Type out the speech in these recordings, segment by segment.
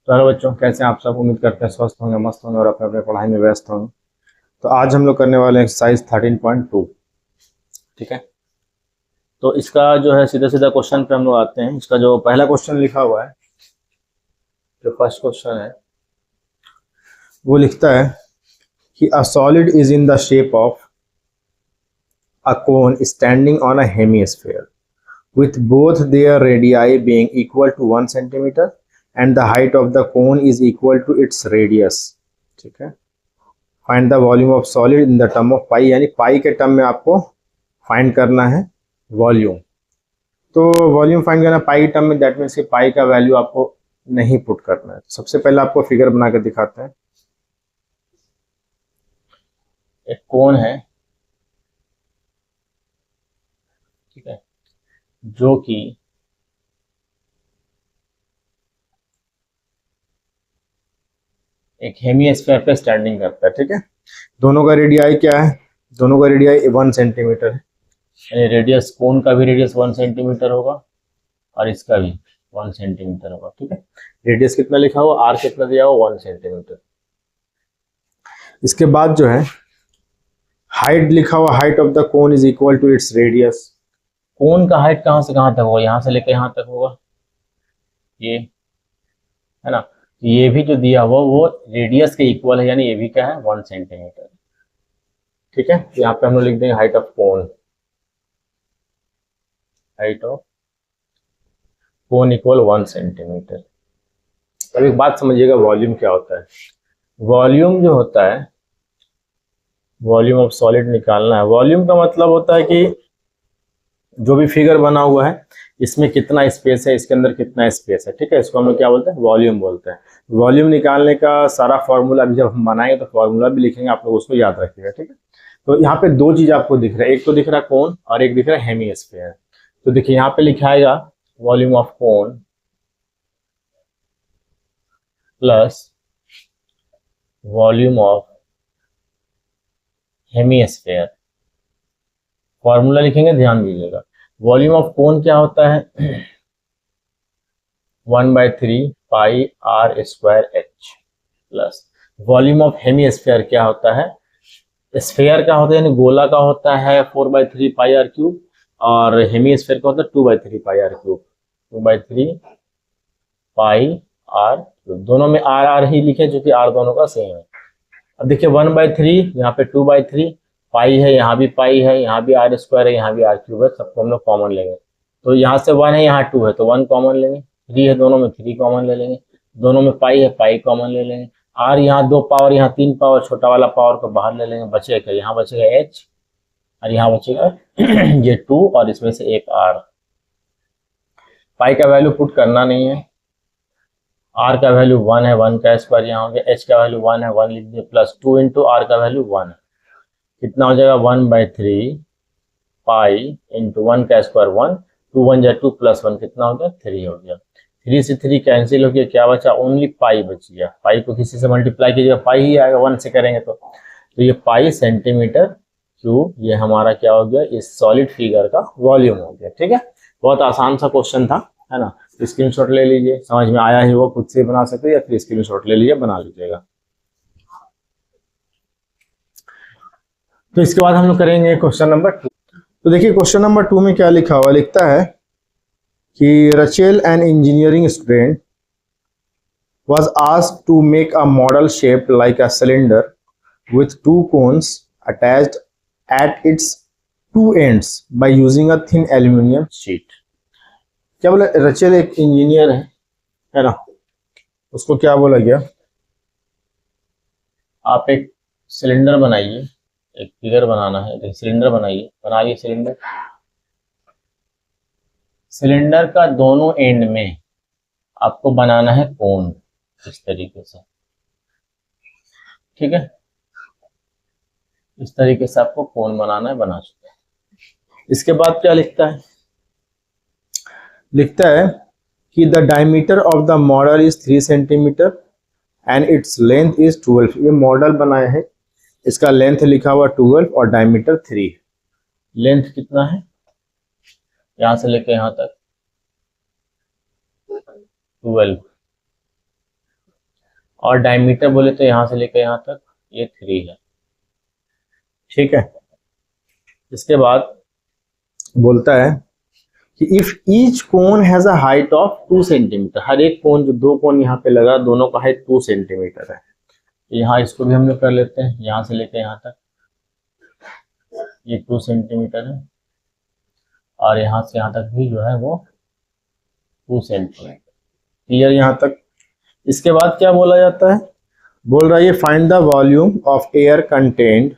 तो हेलो बच्चों, कैसे हैं आप सब। उम्मीद करते हैं स्वस्थ होंगे, मस्त होंगे और अपने अपने पढ़ाई में व्यस्त होंगे। तो आज हम लोग करने वाले हैं एक्सरसाइज 13.2। ठीक है, तो इसका जो है सीधा सीधा क्वेश्चन पे हम लोग आते हैं। इसका जो पहला क्वेश्चन लिखा हुआ है, जो फर्स्ट क्वेश्चन है, वो लिखता है कि a solid is in the shape of a cone standing on a hemisphere with both their radii being equal to 1 centimeter and the height of the cone is equal to its radius। ठीक है, find the volume of solid in the term of pi, यानी pi के term में आपको find करना है volume. तो volume find करना पाई के टर्म में, दैट मीन्स कि पाई का वैल्यू आपको नहीं पुट करना है। सबसे पहले आपको फिगर बनाकर दिखाते हैं। एक कोन है, ठीक है, जो कि एक हेमिस्फीयर पे स्टैंडिंग करता है। ठीक है, दोनों का रेडियाई क्या है? दोनों का रेडियाई 1 सेंटीमीटर है, यानी रेडियस, कोन का भी रेडियस 1 सेंटीमीटर होगा और इसका भी 1 सेंटीमीटर होगा। ठीक है, रेडियस कितना लिखा हुआ, आर कितना दिया हुआ, 1 सेंटीमीटर। इसके बाद जो है हाइट लिखा हुआ, height of the cone is equal to its radius. Cone का हाइट कहाँ से कहाँ तक होगा? यहाँ से लेकर यहाँ तक होगा, ये है ना। ये भी जो दिया हुआ वो रेडियस के इक्वल है, यानी ये भी क्या है, 1 सेंटीमीटर। ठीक है, यहाँ पे हम लोग लिख देंगे height of cone, height of cone equal 1 centimetre. अब एक बात समझिएगा, वॉल्यूम क्या होता है। वॉल्यूम जो होता है, वॉल्यूम ऑफ सॉलिड निकालना है। वॉल्यूम का मतलब होता है कि जो भी फिगर बना हुआ है, इसमें कितना स्पेस है, इसके अंदर कितना स्पेस है। ठीक है, इसको हम लोग क्या बोलते हैं, वॉल्यूम बोलते हैं। वॉल्यूम निकालने का सारा फॉर्मूला अभी जब हम बनाएंगे तो फॉर्मूला भी लिखेंगे, आप लोग उसको याद रखिएगा। ठीक है, तो यहाँ पे दो चीज आपको दिख रहा है, एक तो दिख रहा है कोन और एक दिख रहा है हेमिस्फीयर। तो देखिए यहाँ पे लिखाएगा volume of cone plus volume of hemisphere. Formula लिखेंगे, ध्यान दीजिएगा। वॉल्यूम ऑफ कोन क्या होता है, 1/3 pi r square h, plus volume of hemisphere क्या होता है, स्फेयर का होता है यानी गोला का होता है 4/3 पाई आर क्यूब, और हेमिस्फीयर का होता है 2/3 pi r cube. 2/3 pi r cube, दोनों में आर आर ही लिखे क्योंकि आर दोनों का सेम है। अब देखिए 1/3, यहाँ पे 2/3 पाई है, यहाँ भी पाई है, यहाँ भी आर स्क्वायर है, यहाँ भी आर क्यूब है, सबको हम लोग कॉमन लेंगे। तो यहाँ से 1 है, यहाँ 2 है तो 1 कॉमन लेंगे, 3 है दोनों में 3 कॉमन ले लेंगे, दोनों में पाई है, पाई कॉमन ले लेंगे। आर यहाँ 2 पावर, यहाँ 3 पावर, छोटा वाला पावर को बाहर ले लेंगे, बचेगा यहाँ बचेगा एच और यहाँ बचेगा ये 2 और इसमें से एक आर। पाई का वैल्यू पुट करना नहीं है, आर का वैल्यू 1 है, 1 का स्क्वायर यहाँ हो गया, एच का वैल्यू 1 है, 1 लिख दिए, प्लस 2 इंटू आर का वैल्यू 1 है। कितना हो जाएगा, 1/3 पाई इंटू 1 का स्क्वायर 1, 2 1 जा 2 प्लस 1 कितना हो गया, 3 हो गया। 3 से 3 कैंसिल हो गया, क्या बचा, ओनली पाई बच गया। पाई को किसी से मल्टीप्लाई कीजिएगा, पाई ही आएगा, 1 से करेंगे तो ये पाई सेंटीमीटर क्यूब, ये हमारा क्या हो गया, इस सॉलिड फिगर का वॉल्यूम हो गया। ठीक है, बहुत आसान सा क्वेश्चन था, है ना। स्क्रीनशॉट ले लीजिए, समझ में आया है वो खुद से बना सकते हैं या फिर स्क्रीनशॉट ले लीजिए, बना लीजिएगा। तो इसके बाद हम लोग करेंगे क्वेश्चन नंबर 2। तो देखिए क्वेश्चन नंबर 2 में क्या लिखा हुआ, लिखता है कि Rachel an engineering student was asked to make a model shaped like a cylinder with two cones attached at its two ends by using a thin aluminum sheet। क्या बोला, रचेल एक इंजीनियर है ना, उसको क्या बोला गया, आप एक सिलेंडर बनाइए, एक फिगर बनाना है, एक सिलेंडर बनाइए, बनाइए सिलेंडर। सिलेंडर का दोनों एंड में आपको बनाना है कोन, इस तरीके से। ठीक है, इस तरीके से आपको कोन बनाना है, बना चुके हैं। इसके बाद क्या लिखता है, लिखता है कि the diameter of the model is 3 centimetre and its length is 12। ये मॉडल बनाया है, इसका लेंथ लिखा हुआ 12 और डायमीटर 3। लेंथ कितना है, यहां से लेकर यहां तक 12, और डायमीटर बोले तो यहाँ से लेकर यहाँ तक ये 3 है, ठीक है। इसके बाद बोलता है कि if each cone has a height of 2 centimetre, हर एक कोन, जो 2 कोन यहाँ पे लगा, दोनों का हाइट 2 सेंटीमीटर है। यहाँ इसको भी हम लोग कर लेते हैं, यहाँ से लेकर यहाँ तक ये 2 सेंटीमीटर है, और यहाँ से यहाँ तक भी जो है वो 2 सेंटीमीटर। क्लियर यहाँ तक। इसके बाद क्या बोला जाता है, बोल रहा है ये find the volume of air content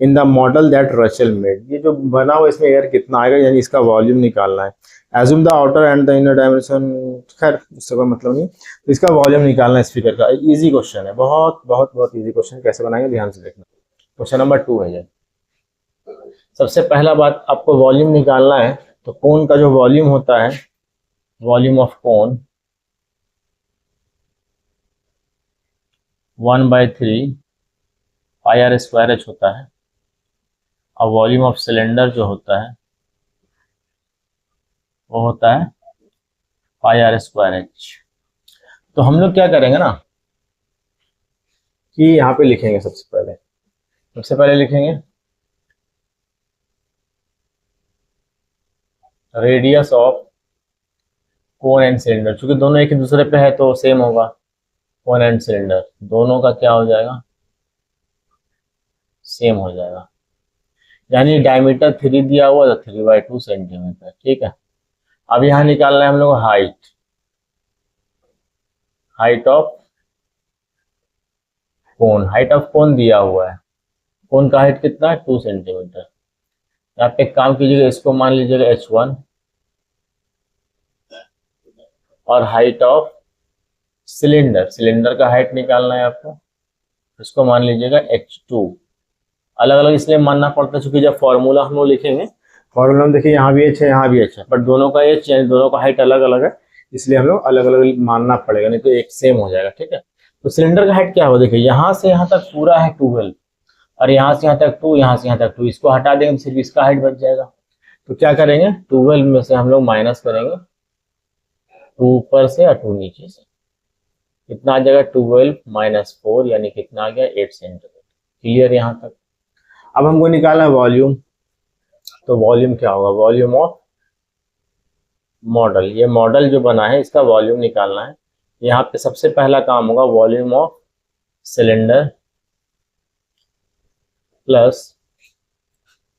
in the model that Russell made. ये जो बना हुआ इसमें एयर कितना आएगा, यानी इसका वॉल्यूम निकालना है। Assume the outer and the inner dimension, खैर उसका कोई मतलब नहीं, तो इसका वॉल्यूम निकालना है इस फिगर का। इजी क्वेश्चन है, बहुत बहुत बहुत इजी क्वेश्चन। कैसे बनाएंगे ध्यान से देखना। क्वेश्चन नंबर 2 है ये। सबसे पहला बात, आपको वॉल्यूम निकालना है, तो कोन का जो वॉल्यूम होता है, volume of cone 1/3 pi r square h होता है, और वॉल्यूम ऑफ सिलेंडर जो होता है वो होता है पाई आर स्क्वायर एच। तो हम लोग क्या करेंगे ना कि यहाँ पे लिखेंगे, सबसे पहले लिखेंगे radius of cone and cylinder. चूंकि दोनों एक ही दूसरे पे है तो सेम होगा, कोन एंड सिलेंडर दोनों का क्या हो जाएगा, सेम हो जाएगा। यानी डायमीटर 3 दिया हुआ तो 3/2 सेंटीमीटर, ठीक है। अब यहाँ निकालना है हम लोग height of cone. Height of cone दिया हुआ है, कोन का हाइट कितना है, 2 सेंटीमीटर। आप एक काम कीजिएगा, इसको मान लीजिएगा h1, और हाइट ऑफ सिलेंडर का हाइट निकालना है आपको, इसको मान लीजिएगा h2। अलग अलग इसलिए मानना पड़ता है क्योंकि जब फॉर्मूला हम लोग लिखेंगे, फॉर्मूला में देखिए यहाँ भी h है, यहाँ भी h है, बट दोनों का h यानी दोनों का हाइट अलग अलग है, इसलिए हम लोग अलग अलग मानना पड़ेगा, नहीं तो एक सेम हो जाएगा, ठीक है। तो सिलेंडर का हाइट क्या होगा, देखिए यहाँ से यहाँ तक पूरा है 12, और यहाँ से यहाँ तक 2, यहाँ से यहाँ तक 2, इसको हटा देंगे तो सिर्फ इसका हाइट बच जाएगा। तो क्या करेंगे, 12 में से हम लोग माइनस करेंगे, 2 ऊपर से और 2 नीचे से, कितना आ जाएगा, 12 - 4 यानी कितना आ गया, 8 सेंटीमीटर। क्लियर यहाँ तक। अब हमको निकालना है वॉल्यूम, तो वॉल्यूम क्या होगा, वॉल्यूम ऑफ मॉडल। ये मॉडल जो बना है इसका वॉल्यूम निकालना है। यहाँ पे सबसे पहला काम होगा volume of cylinder plus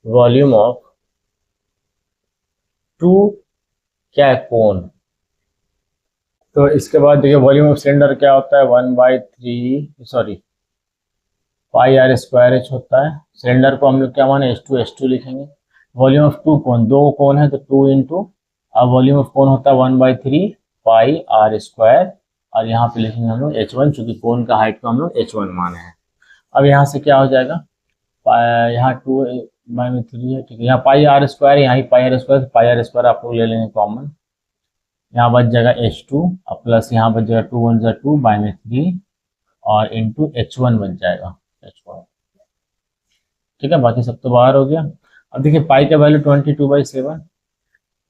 volume of 2 क्या कोन। तो इसके बाद देखिए वॉल्यूम ऑफ सिलेंडर क्या होता है, 1/3 पाई आर स्क्वायर एच होता है। सिलेंडर को हम लोग क्या माने, H2 लिखेंगे। वॉल्यूम ऑफ 2 कोन, 2 कोन है तो 2 इंटू, अब वॉल्यूम ऑफ कोन होता है 1/3 पाई आर स्क्वायर, और यहाँ पे लिखेंगे हम लोग H1, चूंकि कोन का हाइट को हम लोग H1 माने हैं। अब यहाँ से क्या हो जाएगा, यहाँ 2/3 है, ठीक है। यहाँ पाई आर स्क्वायर, यहाँ ही पाई आर स्क्वायर आप लोग ले लेंगे कॉमन, यहाँ बच जाएगा H2 और प्लस यहाँ बच जाएगा 2 × 2/3 और इंटू H1 बच जाएगा H1, ठीक है। बाकी सब तो बाहर हो गया। अब देखिए पाई का वैल्यू 22/7,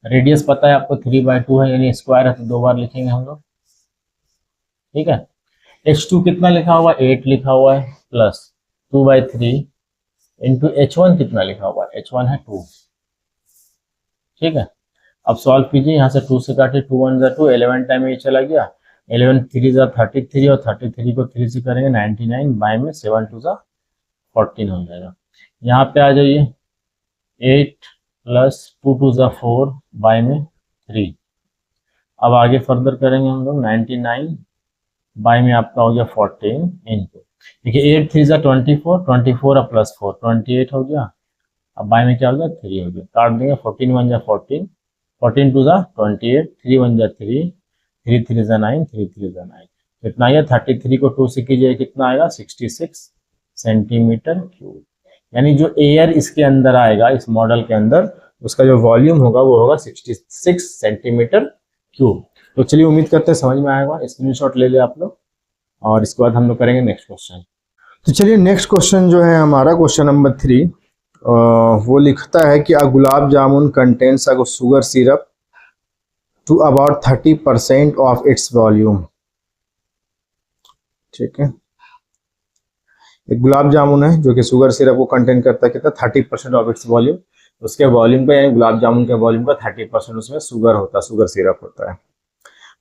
रेडियस पता है आपको 3/2 है, यानी स्क्वायर है तो 2 बार लिखेंगे हम लोग, ठीक है। H2 कितना लिखा हुआ, 8 लिखा हुआ है, प्लस 2/3 इंटू H1 कितना लिखा हुआ है, H1 है 2, ठीक है। अब सॉल्व कीजिए, यहाँ से 2 से काटे, 2 × 2, 11 टाइम ये चला गया, 11 3 × 33 और 33 को 3 से करेंगे 99, बाय में 7 2 × 14 हो जाएगा। यहाँ पे आ जाइए, 8 + 2 2 × 4 बाय में 3। अब आगे फर्दर करेंगे हम लोग, 99 बाय में आपका हो गया 14 इंटू, देखिए 8 3 × 24, 24 और प्लस 4 28 हो गया। अब बाय में क्या हो गया, 3 हो गया, काट देंगे, 14 1 × 14, 14 2 × 28, 3 1 × 3, 3 3 × 9, 3 3 × 9, कितना आया, 33 को 2 से कीजिए कितना आएगा, 66 सेंटीमीटर क्यूब। यानी जो एयर इसके अंदर आएगा, इस मॉडल के अंदर, उसका जो वॉल्यूम होगा वो होगा 66 सेंटीमीटर क्यूब। तो चलिए उम्मीद करते हैं समझ में आएगा, स्क्रीनशॉट ले ले आप लोग, और इसके बाद हम लोग करेंगे नेक्स्ट क्वेश्चन। तो चलिए नेक्स्ट क्वेश्चन जो है हमारा, क्वेश्चन नंबर 3, वो लिखता है कि gulab jamun contains a sugar syrup to about 30% of its volume. ठीक है। एक गुलाब जामुन है जो कि शुगर सिरप को कंटेन करता है, कितना 30% ऑफ इट्स वॉल्यूम। उसके वॉल्यूम का यानी गुलाब जामुन के वॉल्यूम का 30% उसमें शुगर होता है, शुगर सिरप होता है।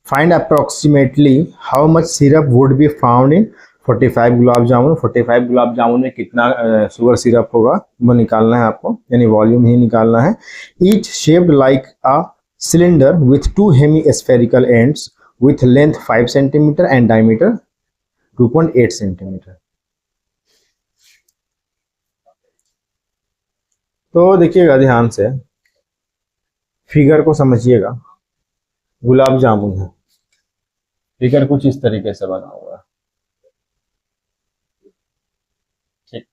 Find approximately how much syrup would be found in 45 gulab jamun. 45 gulab jamun में कितना शुगर सिरप होगा वो निकालना है आपको, यानी वॉल्यूम ही निकालना है। Each shaped like a cylinder with 2 hemi ends with length 5 centimeter and diameter 2.8 centimeter। तो देखिएगा ध्यान से, फिगर को समझिएगा। गुलाब जामुन है, फिगर कुछ इस तरीके से बना हुआ है, ठीक।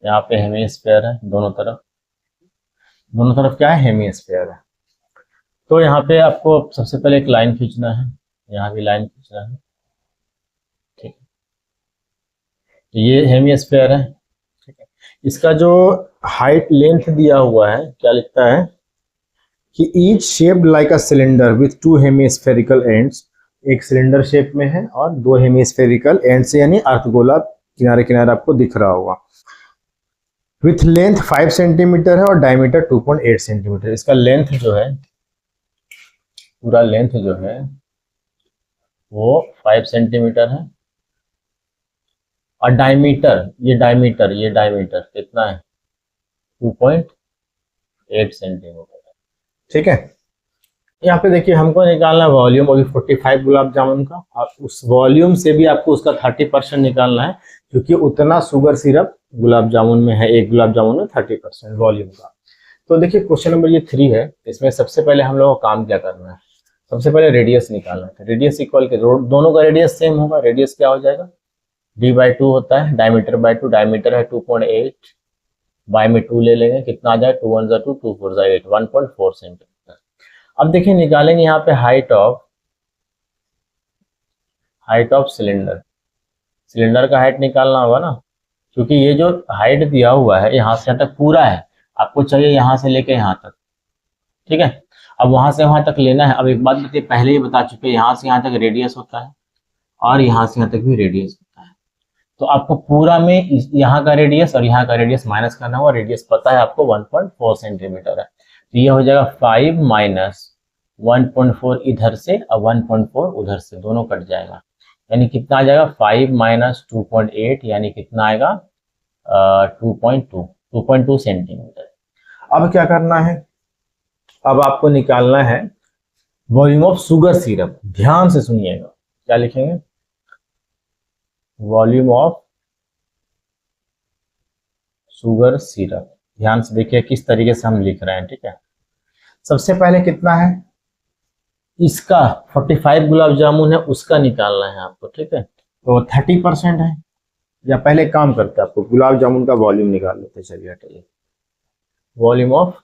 यहाँ पे हेमिस्फीयर है, दोनों तरफ क्या है, हेमिस्फीयर है। तो यहाँ पे आपको सबसे पहले एक लाइन खींचना है, यहाँ भी लाइन खींचना है, ठीक। तो ये हेमिस्फीयर है, ठीक है। इसका जो हाइट लेंथ दिया हुआ है, क्या लिखता है कि each shaped like a cylinder with 2 hemispherical ends. एक सिलेंडर शेप में है और 2 हेमिस्फेरिकल एंड्स, यानी अर्धगोला किनारे किनारे आपको दिख रहा होगा। विथ लेंथ 5 सेंटीमीटर है और डायमीटर 2.8 सेंटीमीटर। इसका लेंथ जो है, पूरा लेंथ जो है वो 5 सेंटीमीटर है और डायमीटर, ये डायमीटर कितना है, 2.8 सेंटीमीटर, ठीक है। यहाँ पे देखिए हमको निकालना है वॉल्यूम अभी 45 गुलाब जामुन का, और उस वॉल्यूम से भी आपको उसका 30% निकालना है, क्योंकि उतना शुगर सिरप गुलाब जामुन में है, एक गुलाब जामुन में 30% वॉल्यूम का। तो देखिए क्वेश्चन नंबर ये 3 है, इसमें सबसे पहले हम लोगों को काम क्या करना है, सबसे पहले रेडियस निकालना है। रेडियस इक्वल के दोनों का रेडियस सेम होगा, रेडियस क्या हो जाएगा, d/2 होता है, डायमीटर/2, डायमीटर है 2.8, बाय में 2 ले लेंगे, कितना आ जाए, 2 1 2 2 4 8, 1.4 सेंटीमीटर। अब देखिए निकालेंगे यहाँ पे हाइट ऑफ सिलेंडर। सिलेंडर का हाइट निकालना होगा ना, क्योंकि ये जो हाइट दिया हुआ है यहाँ से यहाँ तक पूरा है, आपको चाहिए यहाँ से लेके यहाँ तक, ठीक है। अब वहां से वहां तक लेना है। अब एक बात बताइए, पहले ही बता चुके, यहाँ से यहाँ तक रेडियस होता है और यहाँ से यहाँ तक भी रेडियस होता है। तो आपको पूरा में यहाँ का रेडियस और यहाँ का रेडियस माइनस करना होगा। रेडियस पता है आपको 1.4 सेंटीमीटर है, तो ये हो जाएगा 5 माइनस 1.4 इधर से और 1.4 उधर से, दोनों कट जाएगा, यानी कितना आ जाएगा, 5 माइनस 2.8, यानी कितना आएगा 2.2 सेंटीमीटर। अब क्या करना है, अब आपको निकालना है वॉल्यूम ऑफ शुगर सिरप। ध्यान से सुनिएगा, क्या लिखेंगे, वॉल्यूम ऑफ शुगर सिरप। ध्यान से देखिए किस तरीके से हम लिख रहे हैं, ठीक है। सबसे पहले कितना है, इसका 45 गुलाब जामुन है, उसका निकालना है आपको, ठीक है। तो 30% है, या पहले काम करते हैं, आपको गुलाब जामुन का वॉल्यूम निकाल लेते, चलिए हटाइए। Volume of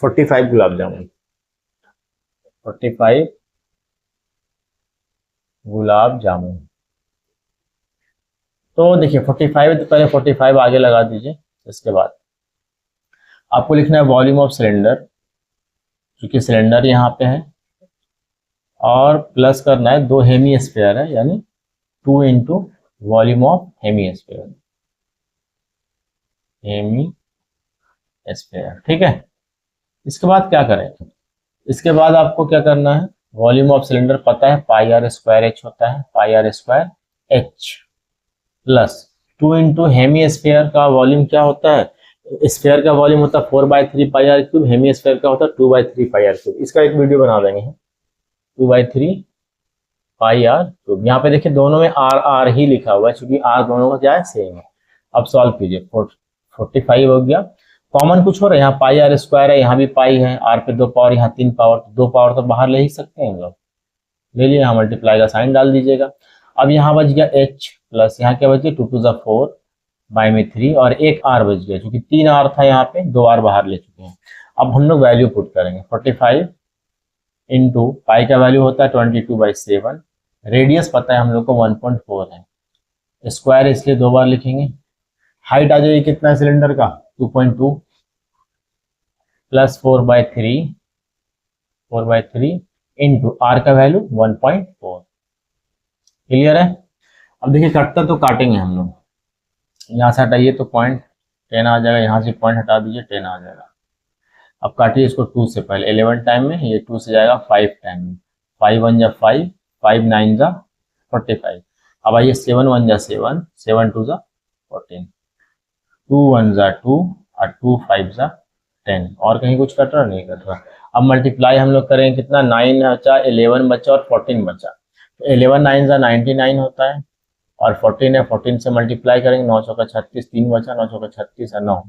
45 gulab jamun, 45 gulab jamun. तो देखिए 45, तो पहले 45 आगे लगा दीजिए। इसके बाद आपको लिखना है वॉल्यूम ऑफ सिलेंडर, क्योंकि सिलेंडर यहाँ पे है, और प्लस करना है 2 हेमिस्फीयर है, यानी 2 इंटू वॉल्यूम ऑफ हेमिस्फीयर, ठीक है। इसके बाद क्या करें, इसके बाद आपको क्या करना है, वॉल्यूम ऑफ सिलेंडर पता है πr² होता है, πr² प्लस 2 इंटू हेमिस्फीयर का वॉल्यूम क्या होता है, स्फीयर का वॉल्यूम होता है 4/3 πr³, हेमिस्फीयर का होता है 2/3 πr³। इसका एक वीडियो बना देंगे, 2/3 πr³। यहाँ पे देखिए दोनों में r ही लिखा हुआ है, क्योंकि r दोनों का क्या है, सेम है। अब सॉल्व कीजिए, 45 हो गया, कॉमन कुछ हो रहा है, यहाँ πr² है, यहाँ भी पाई है, r पे 2 पावर, यहाँ 3 पावर, 2 पावर तो बाहर ले ही सकते हैं हम लोग, ले लिए, यहाँ मल्टीप्लाई का साइन डाल दीजिएगा। अब यहाँ बच गया h प्लस यहाँ क्या बच गया, 2 2 4 बाई में 3, और एक r बच गया, क्योंकि 3 r था यहाँ पे, 2 r बाहर ले चुके हैं। अब हम लोग वैल्यू पुट करेंगे, 45 इंटू पाई का वैल्यू होता है 22/7, रेडियस पता है हम लोग को 1.4 है, स्क्वायर इसलिए 2 बार लिखेंगे। हाइट आ जाएगी कितना है सिलेंडर का, 2.2 प्लस 4/3 इंटू आर का वैल्यू 1.4। क्लियर है। अब देखिए कटता तो काटेंगे हम लोग, यहाँ से हटाइए तो पॉइंट 10 आ जाएगा, यहाँ से पॉइंट हटा दीजिए 10 आ जाएगा। अब काटिए इसको 2 से पहले 11 टाइम में, ये 2 से जाएगा 5 टाइम में, 5 1 जा 5, 5 9 जा 45। अब आइए 7 1 जा 7, 7 2 जा 14, 2 1 जा 2 और 2 5 जा 10। और कहीं कुछ कट रहा नहीं कट रहा। अब मल्टीप्लाई हम लोग करेंगे कितना, 9 बचा, 11 बचा और 14 बचा। तो 11 9 जा 99 होता है और 14 है, 14 से मल्टीप्लाई करेंगे, 9 चौका 36, 3 बचा, 9 चौका 36 और 9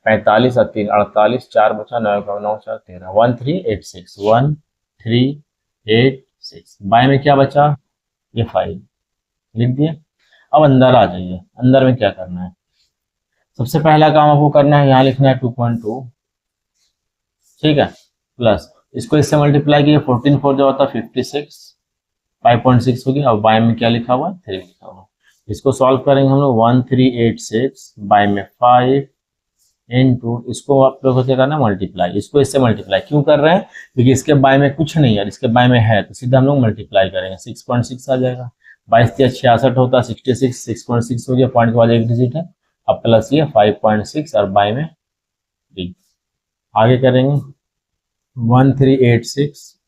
45 और 3 48, 4 बचा, 9 का 9 4 13, 1386 1386। बाय में क्या बचा, ये 5 लिख दिए। अब अंदर आ जाइए, अंदर में क्या करना है, सबसे पहला काम आपको करना है, यहाँ लिखना है 2.2, ठीक है, प्लस इसको इससे मल्टीप्लाई किए, 14 4 जो होता है 56, 5.6 हो गया। अब बाय में क्या लिखा हुआ है, 3 लिखा हुआ। इसको सॉल्व करेंगे हम लोग, 1386 बाय में 5 इनटू, इसको आप लोग क्या करना है मल्टीप्लाई, इसको इससे मल्टीप्लाई क्यों कर रहे हैं, क्योंकि इसके बाय में कुछ नहीं है, इसके बाय में है, तो सीधा हम लोग मल्टीप्लाई करेंगे, 6.6 आ जाएगा। 22 66 होता है 66, 6.6 हो गया, पॉइंट के बाद एक डिजिट है। अब प्लस ये 5.6 और बाय में 3। आगे करेंगे 1386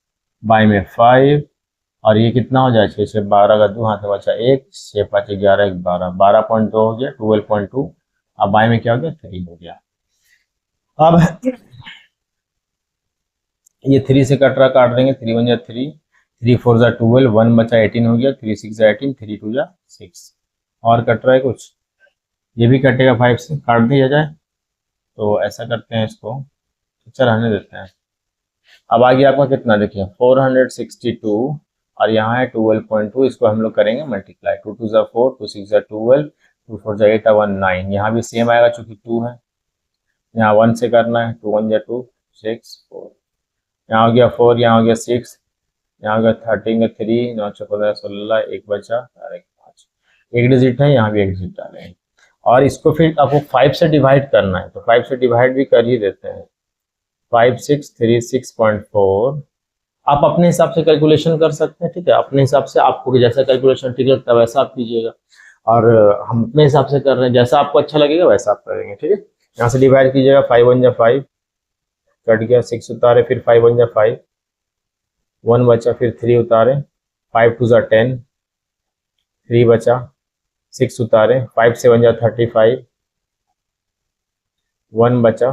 बाय में 5 और ये कितना हो जाए, 6 से 12 का 2 हाथ में बचा 1, 6 5 11 1 12, 12.2 हो गया, 12.2। अब बाय में क्या हो गया, 3 हो गया। अब ये 3 से कट रहा, काट देंगे, 3 1 जा 3, 3 4 जा 12, 1 बचा 18 हो गया, 3 6 जा 18, 3 2 जा 6। और कट रहा है कुछ, ये भी कटेगा 5 से, काट दिया जाए। तो ऐसा करते हैं, इसको चल रहने देते हैं। अब आगे आपका कितना देखिए 462 और यहाँ है 12.2, इसको हम लोग करेंगे मल्टीप्लाई, 2 2 जा 4, 2 6 जा 12, 2 4 जा 8 1 9। यहाँ भी सेम आएगा चूंकि 2 है, यहाँ 1 से करना है, 2 1 जा 2 6 4, यहाँ हो गया 4, यहाँ हो गया 6, यहाँ हो गया 13 का 3, 9 4 15 16, 1 बचा और 1 5, एक डिजिट है, यहाँ भी एक डिजिट डालेंगे। और इसको फिर आपको 5 से डिवाइड करना है, तो 5 से डिवाइड भी कर ही देते हैं। 5636.4 आप अपने हिसाब से कैलकुलेशन कर सकते हैं, ठीक है, अपने हिसाब से आपको जैसा कैलकुलेशन ठीक लगता है वैसा आप कीजिएगा। और हम अपने हिसाब से कर रहे हैं, जैसा आपको अच्छा लगेगा वैसा आप करेंगे, ठीक है। यहाँ से डिवाइड कीजिएगा, 5 1 जा 5 कट गया, 6 उतारे, फिर 5 1 जा 5, 1 बचा, फिर 3 उतारे, 5 2 जा 10, 3 बचा, 6 उतारे, 5 7 जा 35, 1 बचा,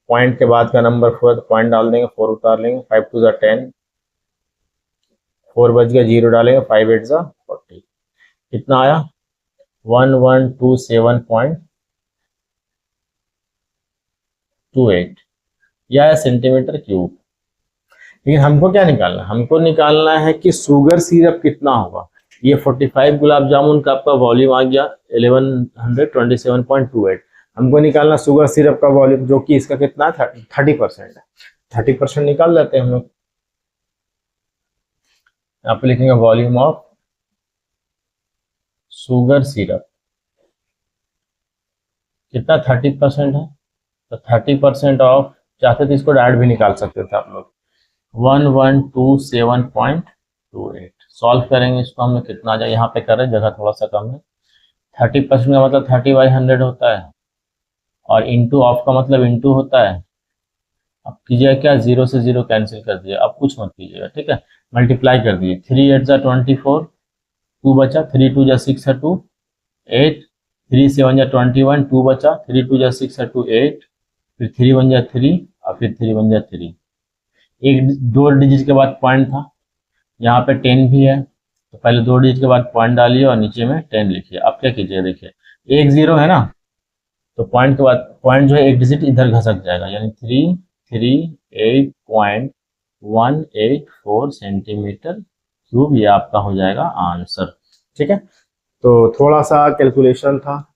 पॉइंट के बाद का नंबर 4, पॉइंट डाल देंगे, 4 उतार लेंगे, 5 2 जा 10, 4 बच गया, 0 डालेंगे, 5 8 जा 40। कितना आया, 1127.28 यह है सेंटीमीटर क्यूब। लेकिन हमको क्या निकालना है, हमको निकालना है कि शुगर सिरप कितना होगा। ये 45 गुलाब जामुन का आपका वॉल्यूम आ गया 1127.28। हमको निकालना शुगर सिरप का वॉल्यूम, जो कि इसका कितना है 30% है। 30% निकाल लेते हैं हम लोग। यहाँ पे लिखेंगे वॉल्यूम ऑफ शुगर सिरप कितना 30% है, तो 30% ऑफ, चाहते थे इसको डायरेक्ट भी निकाल सकते थे आप लोग, 1127.28। सॉल्व करेंगे इसको हम लोग, कितना आ जाए, यहाँ पे कर रहे हैं जगह थोड़ा सा कम है। 30% का मतलब 30/100 होता है और इंटू ऑफ का मतलब इंटू होता है। अब कीजिएगा क्या, 0 से 0 कैंसिल कर दिए, अब कुछ मत कीजिएगा, ठीक है, मल्टीप्लाई कर दिए, 3 8 जा 24, 2 बचा, 3 2 जा 6 है 2 8, 3 7 जा 21, 2 बचा, 3 2 जा 6 है 2 8, फिर 3 1 जा 3 और फिर 3 1 जा 3। एक 2 डिजिट के बाद पॉइंट था, यहाँ पे 10 भी है, तो पहले 2 डिजिट के बाद पॉइंट डालिए और नीचे में 10 लिखिए। अब क्या कीजिए, देखिए 1 0 है ना, तो पॉइंट के बाद पॉइंट जो है एक डिजिट इधर घसक जाएगा, यानी 338.184 सेंटीमीटर क्यूब, ये आपका हो जाएगा आंसर, ठीक है। तो थोड़ा सा कैलकुलेशन था,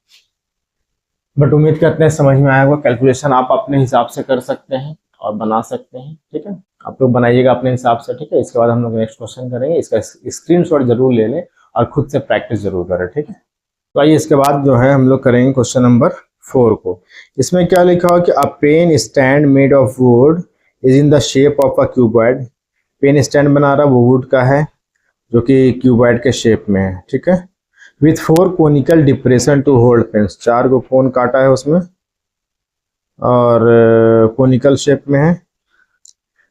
बट उम्मीद करते हैं समझ में आया होगा। कैलकुलेशन आप अपने हिसाब से कर सकते हैं और बना सकते हैं, ठीक है, आप लोग बनाइएगा अपने हिसाब से, ठीक है। इसके बाद हम लोग नेक्स्ट क्वेश्चन करेंगे, इसका स्क्रीनशॉट जरूर ले लें और खुद से प्रैक्टिस जरूर करें, ठीक है। तो आइए इसके बाद जो है हम लोग करेंगे क्वेश्चन नंबर 4 को। इसमें क्या लिखा हुआ कि a pen stand made of wood is in the shape of a cuboid. Pen stand बना रहा वो वुड का है, जो कि क्यूबॉइड के शेप में है, ठीक है। With 4 conical depression to hold pens, 4 को कोन काटा है उसमें और कोनिकल शेप में है।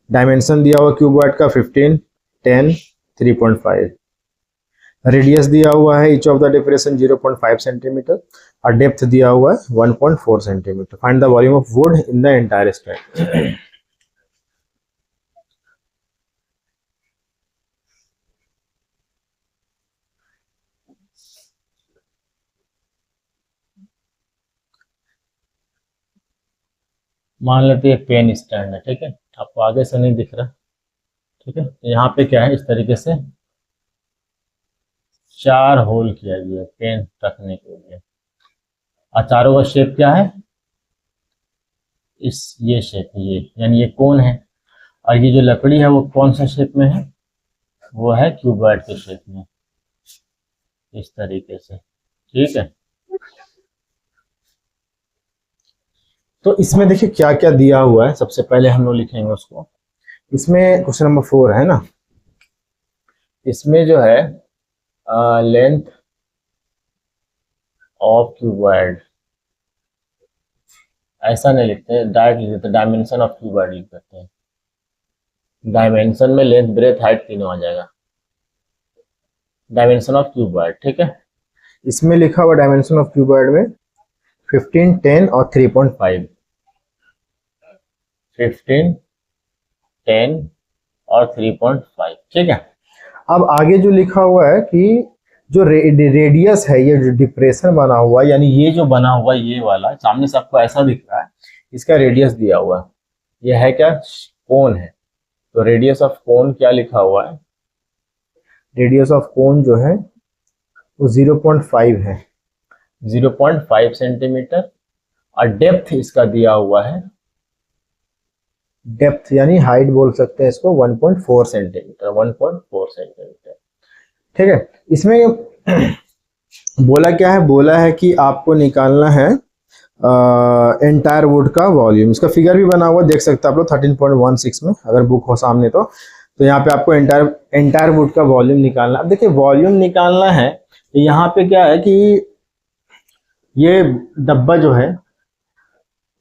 डायमेंशन दिया हुआ क्यूबॉइड का 15, 10, 3.5। रेडियस दिया हुआ है each of the depression 0.5 centimetre और डेप्थ दिया हुआ है 1.4 centimetre. Find the volume of would in the entire straight. मान लेते हैं पेन स्टैंड है, ठीक है, आपको आगे से नहीं दिख रहा, ठीक है। तो यहाँ पे क्या है, इस तरीके से 4 होल किया गया है पेन रखने के लिए और चारों का शेप क्या है, ये शेप है, ये यानी ये कोन है। और ये जो लकड़ी है वो कौन सा शेप में है, वो है क्यूबॉइड के शेप में, इस तरीके से, ठीक है। तो इसमें देखिए क्या क्या दिया हुआ है, सबसे पहले हम लोग लिखेंगे उसको। इसमें क्वेश्चन नंबर 4 है ना, इसमें जो है लेंथ ऑफ क्यूबॉइड, ऐसा नहीं लिखते, डायरेक्ट लिख देते, डायमेंशन ऑफ क्यूबॉइड लिख देते हैं। डायमेंशन में लेंथ ब्रेथ हाइट तीनों आ जाएगा, डायमेंशन ऑफ क्यूबॉइड, ठीक है। इसमें लिखा हुआ डायमेंशन ऑफ क्यूबॉइड में 15, 10 और 3.5, 15, 10 और 3.5, ठीक है। अब आगे जो लिखा हुआ है कि जो रेडियस है, ये जो डिप्रेशन बना हुआ है, यानी ये जो बना हुआ है ये वाला, सामने से आपको ऐसा दिख रहा है, इसका रेडियस दिया हुआ है, ये है क्या, कोन है। तो रेडियस ऑफ कोन क्या लिखा हुआ है, रेडियस ऑफ कोन जो है वो 0.5 है, 0.5 सेंटीमीटर। और डेप्थ इसका दिया हुआ है, डेप्थ यानी हाइट बोल सकते हैं इसको, 1.4 सेंटीमीटर, 1.4 सेंटीमीटर, ठीक है। इसमें बोला क्या है, बोला है कि आपको निकालना है एंटायर वुड का वॉल्यूम। इसका फिगर भी बना हुआ देख सकते हैं आप लोग 13.16 में, अगर बुक हो सामने तो यहाँ पे आपको एंटायर वुड का वॉल्यूम निकालना। अब देखिए वॉल्यूम निकालना है तो यहाँ पे क्या है कि ये डब्बा जो है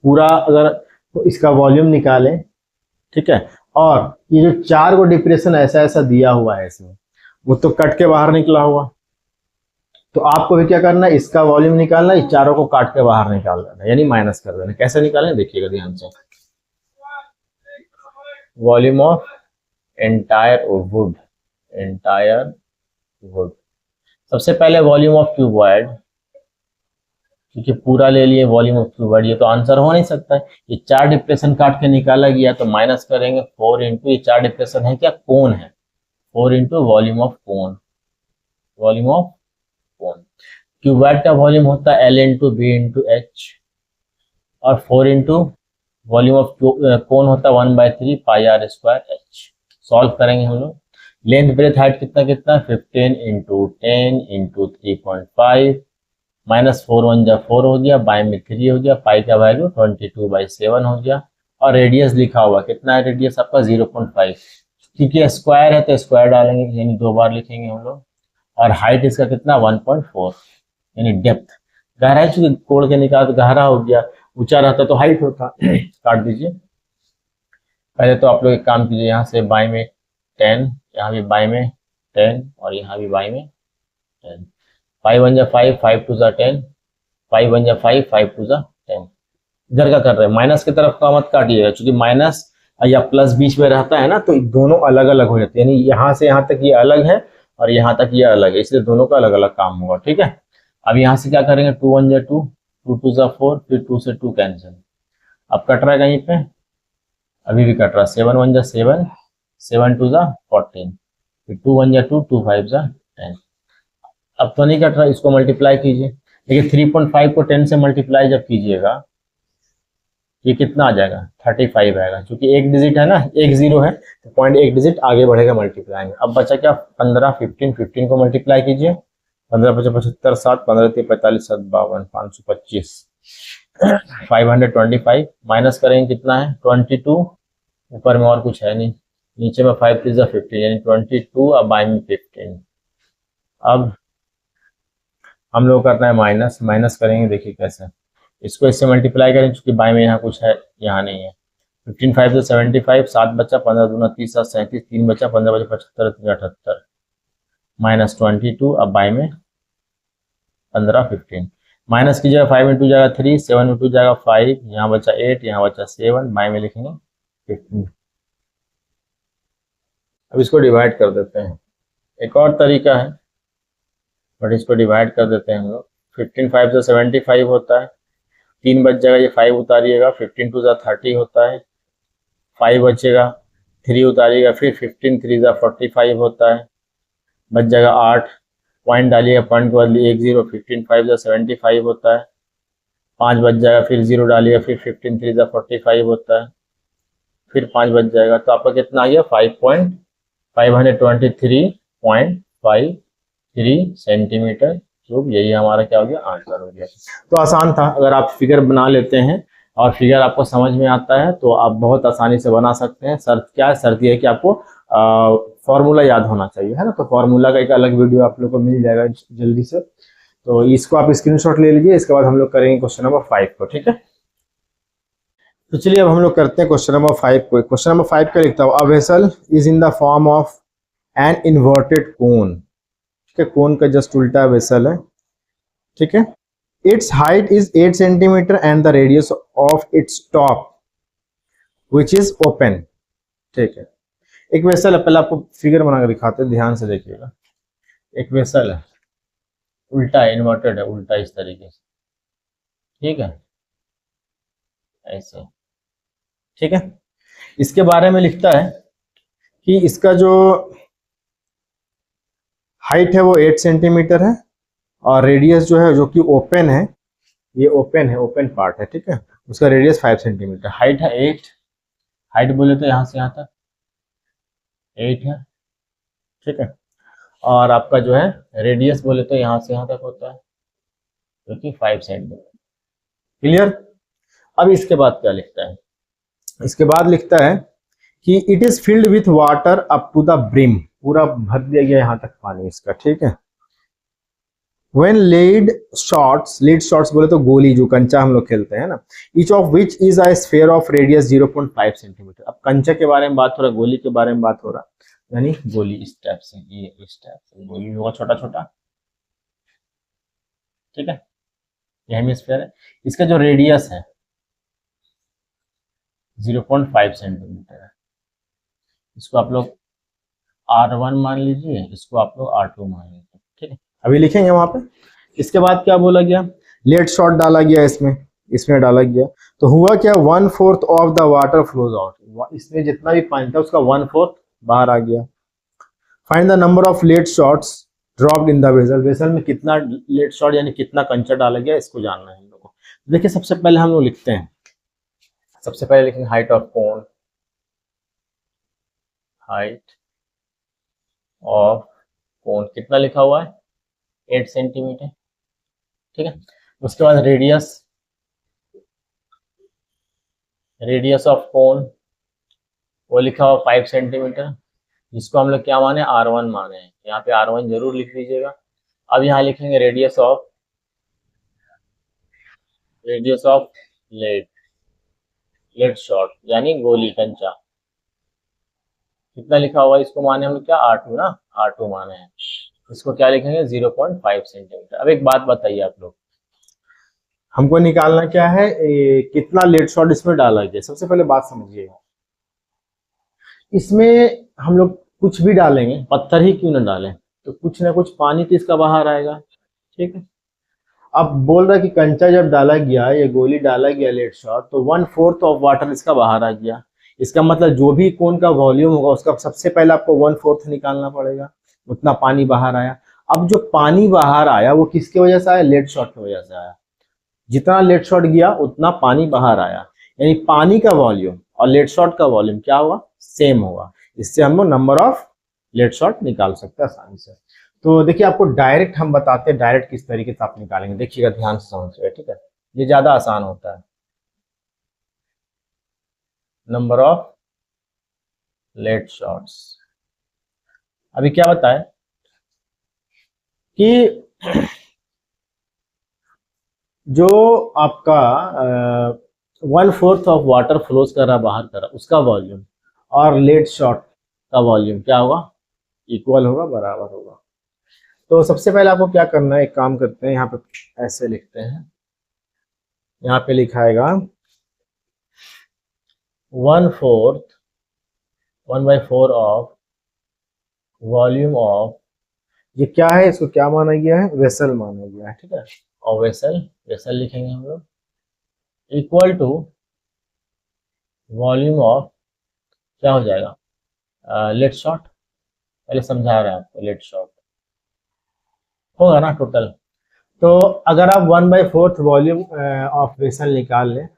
पूरा, अगर तो इसका वॉल्यूम निकालें, ठीक है। और ये जो 4 को डिप्रेशन ऐसा ऐसा दिया हुआ है इसमें, वो तो कट के बाहर निकला हुआ, तो आपको भी क्या करना है, इसका वॉल्यूम निकालना, इस चारों को काट के बाहर निकाल देना, यानी माइनस कर देना। कैसे निकालें देखिएगा ध्यान से, volume of entire would, entire would, सबसे पहले वॉल्यूम ऑफ क्यूबॉइड, क्योंकि पूरा ले लिए वॉल्यूम ऑफ क्यूबॉइड, ये तो आंसर हो नहीं सकता है। ये 4 डिप्रेशन काट के निकाला गया तो माइनस करेंगे 4 इंटू, ये 4 डिप्रेशन है क्या, कोन है, 4 into volume of cone, volume of cone. Cuboid का वॉल्यूम होता है L into b into h, और 4 इंटू वॉल्यूम ऑफ कोन होता है 1/3 pi r square h. Solve करेंगे हम लोग। लेंथ ब्रेथ हाइट कितना कितना, 15 इंटू 10 इंटू 3.5, माइनस 4 1 जा 4 हो गया, बाय में 3 हो गया, पाई का वैल्यू 22/7 हो गया। और रेडियस लिखा हुआ कितना है, रेडियस आपका 0.5, क्योंकि स्क्वायर है तो स्क्वायर डालेंगे, यानी 2 बार लिखेंगे हम लोग। और हाइट इसका कितना 1.4, यानी डेप्थ, गहराई चूंकि कोड़ के निकाल तो गहरा हो गया, ऊंचा रहता तो हाइट होता। काट दीजिए। पहले तो आप लोग एक काम कीजिए, यहाँ से बाई में 10, यहाँ भी बाई में 10 और यहाँ भी बाई में 10, 5 1 जा 5, 5 2 जा 10, 5 1 जा 5, 5 2 जा 10। इधर का कर रहे हैं, माइनस की तरफ का मत काटिएगा, क्योंकि माइनस या प्लस बीच में रहता है ना, तो दोनों अलग अलग हो जाते हैं, यानी यहाँ से यहाँ तक ये अलग है और यहाँ तक ये अलग है, इसलिए दोनों का अलग अलग काम होगा, ठीक है। अब यहाँ से क्या करेंगे, 2 1 जा 2, 2 2 जा 4, फिर 2 से 2 कैंसिल। अब कट रहा है कहीं पे, अभी भी कट रहा है, 7 1 जा 7, 7 2 जा 14, फिर 2 1 जा 2, 2 5 जा 10। अब तो नहीं कट रहा, इसको मल्टीप्लाई कीजिए। देखिए 3.5 को 10 से मल्टीप्लाई जब कीजिएगा ये कितना आ जाएगा, 35 आएगा, क्योंकि एक डिजिट है ना, एक जीरो है तो पॉइंट एक डिजिट आगे बढ़ेगा मल्टीप्लाई में। अब बचा क्या, 15 15, 15 को मल्टीप्लाई कीजिए, 15 5 75, 7 15 3 45 7 52 525, 525 माइनस करेंगे कितना है 22, ऊपर में और कुछ है नहीं, नीचे में 5 3 15, यानी 22 अब बाई में 15। अब हम लोग करना है माइनस, माइनस करेंगे देखिए कैसे, इसको इससे मल्टीप्लाई करें क्योंकि बाय में यहाँ कुछ है, यहाँ नहीं है। 15 5 से 75, 7 बचा, 15 दूना 30, 7 37, 3 बचा, 15 बचा 75, 3 78, माइनस 22, अब बाय में 15 15, माइनस की जगह 5 इंटू जाएगा 3, 7 इंटू जाएगा 5, यहाँ बचा 8, यहाँ बचा 7, बाय में लिखेंगे 15। अब इसको डिवाइड कर देते हैं, एक और तरीका है बट इसको डिवाइड कर देते हैं हम लोग। 15 5 से 75 होता है, 3 बच जाएगा, ये 5 उतारिएगा, 15 2 30 होता है, 5 बचेगा, 3 उतारिएगा, फिर 15 3 45 होता है, बच जाएगा 8, पॉइंट डालिएगा, पॉइंट के बदले 1 0, 15 5 75 होता है, 5 बच जाएगा, फिर 0 डालिएगा, फिर 15 3 45 होता है, फिर 5 बच जाएगा, तो आपका कितना आ गया 5.523 सेंटीमीटर क्यूब। यही हमारा क्या हो गया, आंसर हो गया। तो आसान था, अगर आप फिगर बना लेते हैं और फिगर आपको समझ में आता है तो आप बहुत आसानी से बना सकते हैं। शर्त क्या है, शर्त यह है कि आपको फॉर्मूला याद होना चाहिए, है ना। तो फॉर्मूला का एक अलग वीडियो आप लोग को मिल जाएगा जल्दी से, तो इसको आप स्क्रीनशॉट ले लीजिए। इसके बाद हम लोग करेंगे क्वेश्चन नंबर 5 को, ठीक है। तो चलिए अब हम लोग करते हैं क्वेश्चन नंबर 5 को। क्वेश्चन नंबर 5 का लिखता हूँ, a vessel is in the form of an inverted कोन। ठीक है, कोन का जस्ट उल्टा वेसल है, ठीक है। It's height is 8 centimetre and the radius of its top which is open. ठीक है, एक वेसल है, पहले आपको फिगर बनाकर दिखाते हैं, ध्यान से देखिएगा। एक वेसल है, उल्टा है, इन्वर्टेड है, उल्टा इस तरीके से, ठीक है, ऐसे, ठीक है। इसके बारे में लिखता है कि इसका जो हाइट है वो 8 सेंटीमीटर है और रेडियस जो है, जो कि ओपन है, ये ओपन है, ओपन पार्ट है, ठीक है। उसका रेडियस 5 सेंटीमीटर, हाइट है 8, हाइट बोले तो यहाँ से यहाँ तक 8 है, ठीक है। और आपका जो है रेडियस बोले तो यहाँ से यहाँ तक होता है, जो कि 5 सेंटीमीटर। क्लियर। अब इसके बाद क्या लिखता है, इसके बाद लिखता है कि it is filled with water up to the brim, पूरा भर दिया गया यहाँ तक पानी इसका, ठीक है। When lead shots बोले तो गोली, जो कंचा हम लोग खेलते हैं ना, each of which is a sphere of radius 0.5 centimetre. अब कंचा के बारे में बात हो रहा है, गोली के बारे में बात हो रहा है, यानी गोली इस टाइप से, ये इस टाइप से गोली होगा, छोटा छोटा, ठीक है। ये हेमिस्फीयर है, इसका जो रेडियस है 0.5 सेंटीमीटर है। इसको आप लोग R1 मान लीजिए, इसको आप लोग R2 मान लीजिए, ठीक है। अभी लिखेंगे वहां पे। इसके बाद क्या बोला गया, लेट शॉट डाला गया इसमें, इसमें डाला गया, तो हुआ क्या, 1/4 of the water flows out. इसमें जितना भी पानी था उसका 1/4 बाहर आ गया। Find the number of late shots dropped in the vessel. Vessel में कितना लेट शॉट यानी कितना कंचा डाला गया, इसको जानना है हम लोग को। देखिए सबसे पहले हम लोग लिखते हैं, सबसे पहले लिखेंगे height of cone, height of cone कितना लिखा हुआ है, 8 सेंटीमीटर, ठीक है। उसके बाद रेडियस, रेडियस ऑफ कोन वो लिखा हुआ 5 सेंटीमीटर, जिसको हम लोग क्या माने, R1 माने हैं। यहाँ पे R1 जरूर लिख लीजिएगा। अब यहाँ लिखेंगे radius of lead, lead shot यानी गोली कंचा, कितना लिखा हुआ है, इसको माने हम लोग क्या, R2 ना, R2 माने हैं। इसको क्या लिखेंगे, 0.5 सेंटीमीटर। अब एक बात बताइए आप लोग, हमको निकालना क्या है, कितना लेड शॉट इसमें डाला गया। सबसे पहले बात समझिएगा, इसमें हम लोग कुछ भी डालेंगे, पत्थर ही क्यों ना डालें, तो कुछ ना कुछ पानी तो इसका बाहर आएगा, ठीक है। अब बोल रहा है कि कंचा जब डाला गया, ये गोली डाला गया लेड शॉट, तो 1/4 ऑफ वाटर इसका बाहर आ गया। इसका मतलब जो भी कोन का वॉल्यूम होगा उसका सबसे पहले आपको 1/4 निकालना पड़ेगा, उतना पानी बाहर आया। अब जो पानी बाहर आया वो किसकी वजह से आया, लेड शॉट की वजह से आया। जितना लेड शॉट गया उतना पानी बाहर आया, यानी पानी का वॉल्यूम और लेड शॉट का वॉल्यूम क्या होगा, सेम होगा। इससे हम लोग नंबर ऑफ लेड शॉट निकाल सकते हैं आसानी से। तो देखिए आपको डायरेक्ट हम बताते हैं, डायरेक्ट किस तरीके से आप निकालेंगे, देखिएगा ध्यान से समझिएगा, ठीक है। ये ज्यादा आसान होता है, नंबर ऑफ लेड शॉट्स। अभी क्या बताए कि जो आपका 1/4 ऑफ वाटर फ्लोज कर रहा बाहर कर रहा उसका वॉल्यूम और लेट शॉट का वॉल्यूम क्या होगा, इक्वल होगा, बराबर होगा। तो सबसे पहले आपको क्या करना है, एक काम करते हैं, यहाँ पे ऐसे लिखते हैं, यहाँ पे लिखाएगा 1/4 ऑफ वॉल्यूम ऑफ, ये क्या है, इसको क्या माना गया है, वेसल माना गया है, ठीक है। और वेसल, वेसल लिखेंगे हम लोग, इक्वल टू वॉल्यूम ऑफ, क्या हो जाएगा, लेट शॉट, पहले समझा रहे हैं आपको, लेट शॉट होगा ना टोटल। तो अगर आप 1/4 वॉल्यूम ऑफ वेसल निकाल लें,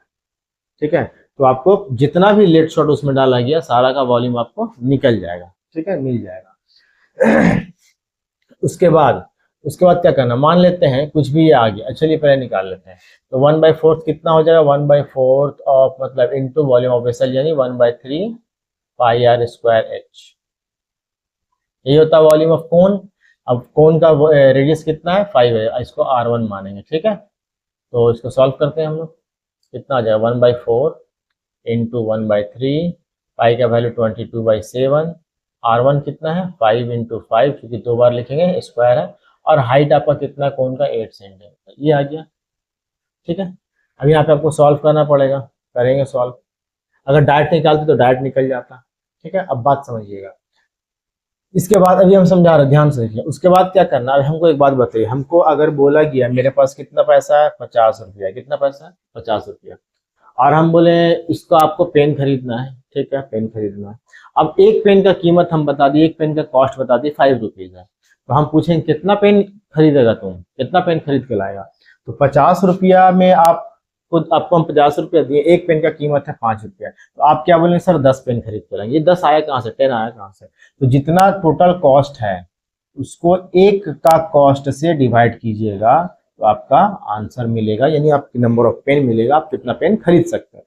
ठीक है, तो आपको जितना भी लेट शॉट उसमें डाला गया सारा का वॉल्यूम आपको निकल जाएगा, ठीक है, मिल जाएगा। उसके बाद क्या करना, मान लेते हैं कुछ भी ये आ गया, चलिए पहले निकाल लेते हैं। तो 1/4 कितना हो जाएगा, 1/4 ऑफ मतलब इनटू वॉल्यूम ऑफ वेसल यानी 1/3 पाई आर स्क्वायर एच, यही होता है वॉल्यूम ऑफ कोन। अब कोन का रेडियस कितना है, 5 है, इसको R1 मानेंगे, ठीक है। तो इसको सॉल्व करते हैं हम लोग, कितना आ जाएगा, 1/4 इंटू 1/3, पाई का वैल्यू 22/7, R1 कितना है 5 इंटू 5, क्योंकि 2 बार लिखेंगे, स्क्वायर है, और हाइट आपका कितना कोन का 8 सेंटीमीटर, ये आ गया, ठीक है। अब यहाँ पे आपको सॉल्व करना पड़ेगा, करेंगे सॉल्व, अगर डायरेक्ट निकालते तो डायरेक्ट निकल जाता, ठीक है। अब बात समझिएगा, इसके बाद अभी हम समझा रहे हैं, ध्यान से देखिए, उसके बाद क्या करना है। हमको एक बात बताइए, हमको अगर बोला गया मेरे पास कितना पैसा है, 50 रुपया, कितना पैसा है, 50 रुपया, और हम बोले इसको आपको पेन खरीदना है, ठीक है, पेन खरीदना है। अब एक पेन का कीमत हम बता दिए, एक पेन का कॉस्ट बता दिए 5 रुपीज है, तो हम पूछेंगे कितना पेन खरीदेगा तुम, कितना पेन खरीद के लाएगा। तो 50 रुपया में आप खुद, आपको हम 50 रुपया दिए, एक पेन का कीमत है 5 रुपया, तो आप क्या बोलेंगे, सर 10 पेन खरीद के लाएंगे। ये 10 आया कहाँ से, 10 आया कहाँ से, तो जितना टोटल कॉस्ट है उसको एक का कॉस्ट से डिवाइड कीजिएगा, तो आपका आंसर मिलेगा, यानी आपकी नंबर ऑफ पेन मिलेगा, आप कितना पेन खरीद सकते हैं।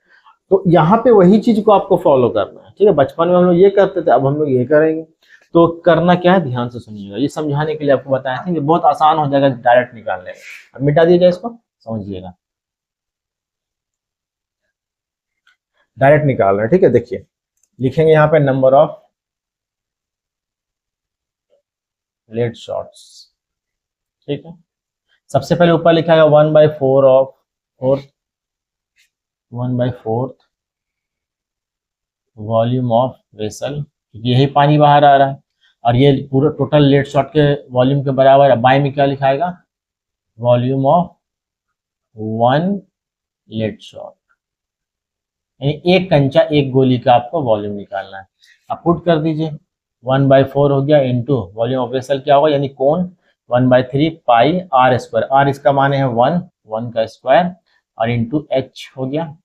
तो यहाँ पे वही चीज को आपको फॉलो करना है, ठीक है। बचपन में हम लोग ये करते थे, अब हम लोग ये करेंगे। तो करना क्या है, ध्यान से सुनिएगा, ये समझाने के लिए आपको बताया था, ये बहुत आसान हो जाएगा डायरेक्ट निकालने में। अब मिटा दीजिए इसको, समझिएगा, डायरेक्ट निकाल रहे हैं, ठीक है। देखिए लिखेंगे यहाँ पे नंबर ऑफ लेट शॉट्स, ठीक है। सबसे पहले ऊपर लिखा है 1/4 of fourth, 1/4 volume of vessel, क्योंकि यही पानी बाहर आ रहा है, और ये पूरा टोटल लेट शॉट के वॉल्यूम के बराबर है। बाय में क्या लिखाएगा, वॉल्यूम ऑफ 1 लेट शॉट, यानी एक कंचा एक गोली का आपको वॉल्यूम निकालना है। आप पुट कर दीजिए, 1/4 हो गया इंटू वॉल्यूम ऑफ वेसल क्या होगा, यानी कोन 1/3 पाई आर स्क्वायर, आर इसका माने है 1 का स्क्वायर, और इंटू एच हो गया।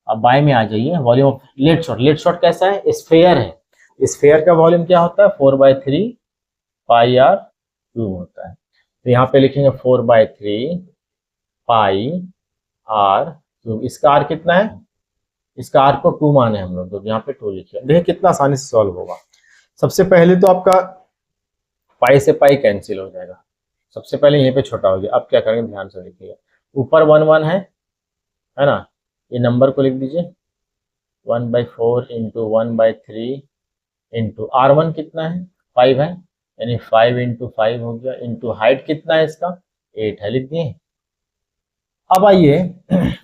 अब बाय में आ जाइए, volume of lead shot, lead shot कैसा है, स्फेयर है, स्फेयर का वॉल्यूम क्या होता है, 4/3 पाई आर क्यूब होता है। तो यहाँ पे लिखेंगे 4/3 पाई आर क्यूब, इसका आर कितना है, इसका आर को 2 माने हम लोग, तो यहाँ पे 2 लिखिए। देखिए कितना आसानी से सॉल्व होगा। सबसे पहले तो आपका पाई से पाई कैंसिल हो जाएगा, सबसे पहले यहीं पे छोटा हो गया। अब क्या करेंगे, ध्यान से देखिएगा, ऊपर 1 है ना, ये नंबर को लिख दीजिए, 1/4 इंटू 1/3 इंटू R1 कितना है, 5 है, यानी 5 इंटू 5 हो गया, इंटू हाइट कितना है इसका, 8 है, लिख दिए। अब आइए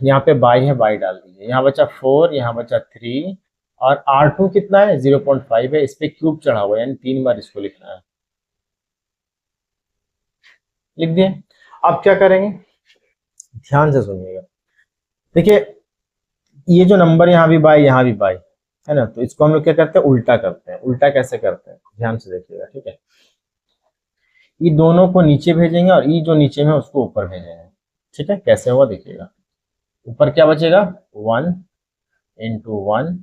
यहाँ पे बाई है, बाई डाल दीजिए, यहाँ बचा 4, यहाँ बचा 3, और R2 कितना है 0.5 है, इस पे क्यूब चढ़ा हुआ है, यानी 3 बार इसको लिखना है, लिख दिए। अब क्या करेंगे, ध्यान से सुनिएगा, देखिए ये जो नंबर यहाँ भी बाई, यहाँ भी बाई है ना, तो इसको हम लोग क्या करते हैं, उल्टा करते हैं। उल्टा कैसे करते हैं, ध्यान से देखिएगा, ठीक है। ये दोनों को नीचे भेजेंगे, और ये जो नीचे में उसको ऊपर भेजेंगे, ठीक है। कैसे होगा देखिएगा, ऊपर क्या बचेगा, 1 इंटू 1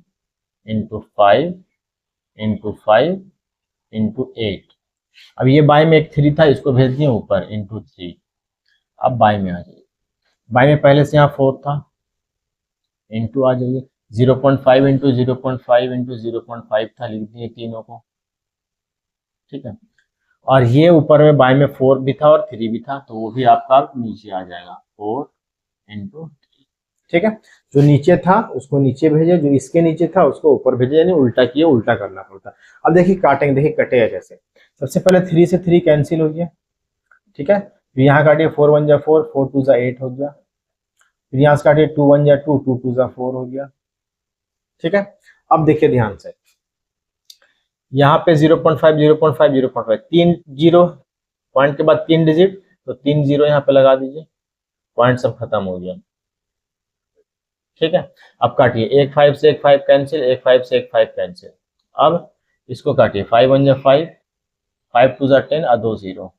इंटू 5 इंटू 5 इंटू 8। अब ये बाई में एक 3 था, इसको भेज दिए ऊपर, इंटू 3। अब बाई में आ जाइए, बाई में पहले से यहाँ 4 था, इंटू आ जाइए, 0.5 इंटू 0.5 इंटू 0.5 था, लिख दिए तीनों को, ठीक है। और ये ऊपर में बाई में 4 भी था और 3 भी था, तो वो भी आपका नीचे आ जाएगा, 4 इंटू, ठीक है। जो नीचे था उसको नीचे भेजे, जो इसके नीचे था उसको ऊपर भेजे, यानी उल्टा किए, उल्टा करना पड़ता। अब देखिए काटेंगे, देखिए कटेगा कैसे। सबसे पहले 3 से 3 कैंसिल हो गया, ठीक है। फिर यहाँ काटिए 4 1 जा 4, 4 2 जा 8 हो गया। फिर यहाँ से काटिए 2 1 जा 2, 2 2 जा 4 हो गया, ठीक है। अब देखिए ध्यान से, यहाँ पे 0.5 0.5 0.5 तीन जीरो, पॉइंट के बाद 3 डिजिट, तो 3 जीरो यहाँ पे लगा दीजिए, पॉइंट सब खत्म हो गया, ठीक है। अब काटिए, एक 5 से एक 5 कैंसिल, एक 5 से एक 5 कैंसिल। अब इसको काटिए, 5 1 जा 5, 5 2 जा 10 और 2 जीरो,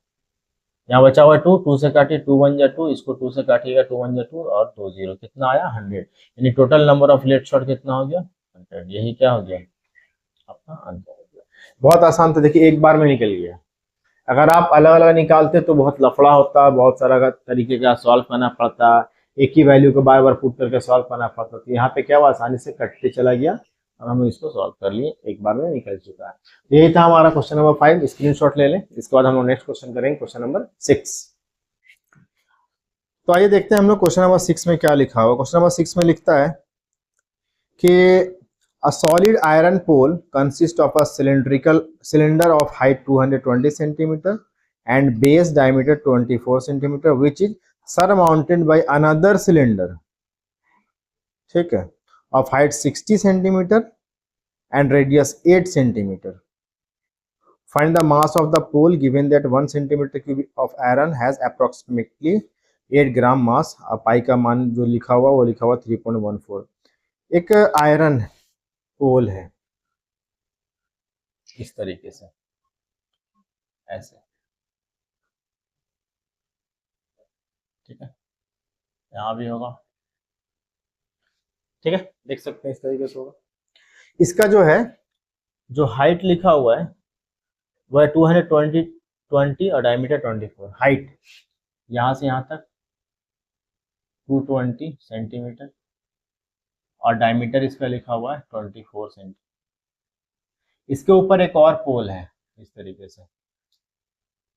यहाँ बचा हुआ 2, 2 से काटिए, 2 1 जा 2, इसको 2 से काटिएगा, 2 1 जा 2 और 2 जीरो, कितना आया 100, यानी total number of lead shot कितना हो गया 100। यही क्या हो गया आपका आंसर हो गया। बहुत आसान था, देखिए एक बार में निकल गया। अगर आप अलग अलग निकालते तो बहुत लफड़ा होता, बहुत सारा तरीके का सॉल्व करना पड़ता, एक ही वैल्यू को बार बार पुट करके सॉल्व करना पड़ता। तो यहाँ पे क्या हुआ, आसानी से कटते चला गया और हम इसको सॉल्व कर लिए, एक बार में निकल चुका है। यही था हमारा क्वेश्चन नंबर 5, स्क्रीनशॉट ले लें। इसके बाद हम लोग नेक्स्ट क्वेश्चन करेंगे, क्वेश्चन नंबर 6। तो आइए देखते हैं हम लोग क्वेश्चन नंबर 6 में क्या लिखा हुआ। क्वेश्चन नंबर 6 में लिखता है कि a solid iron pole consists of a cylinder of height 220 centimeter and base diameter 24 centimeter, which is surmounted by another cylinder, ठीक है, of height 60 centimeter and radius 8 centimeter. Find the mass of the pole given that 1 centimeter cube of iron has approximately 8 ग्राम मास। अब पाई का मान जो लिखा हुआ वो लिखा हुआ 3.14। एक आयरन पोल है इस तरीके से, ऐसे, ठीक है, यहाँ भी होगा, ठीक है, देख सकते हैं इस तरीके से होगा। इसका जो है, जो हाइट लिखा हुआ है वो है 220 और डायमीटर 24। हाइट यहाँ से यहाँ तक 220 सेंटीमीटर और डायमीटर इसका लिखा हुआ है 24 सेंटीमीटर। इसके ऊपर एक और पोल है इस तरीके से,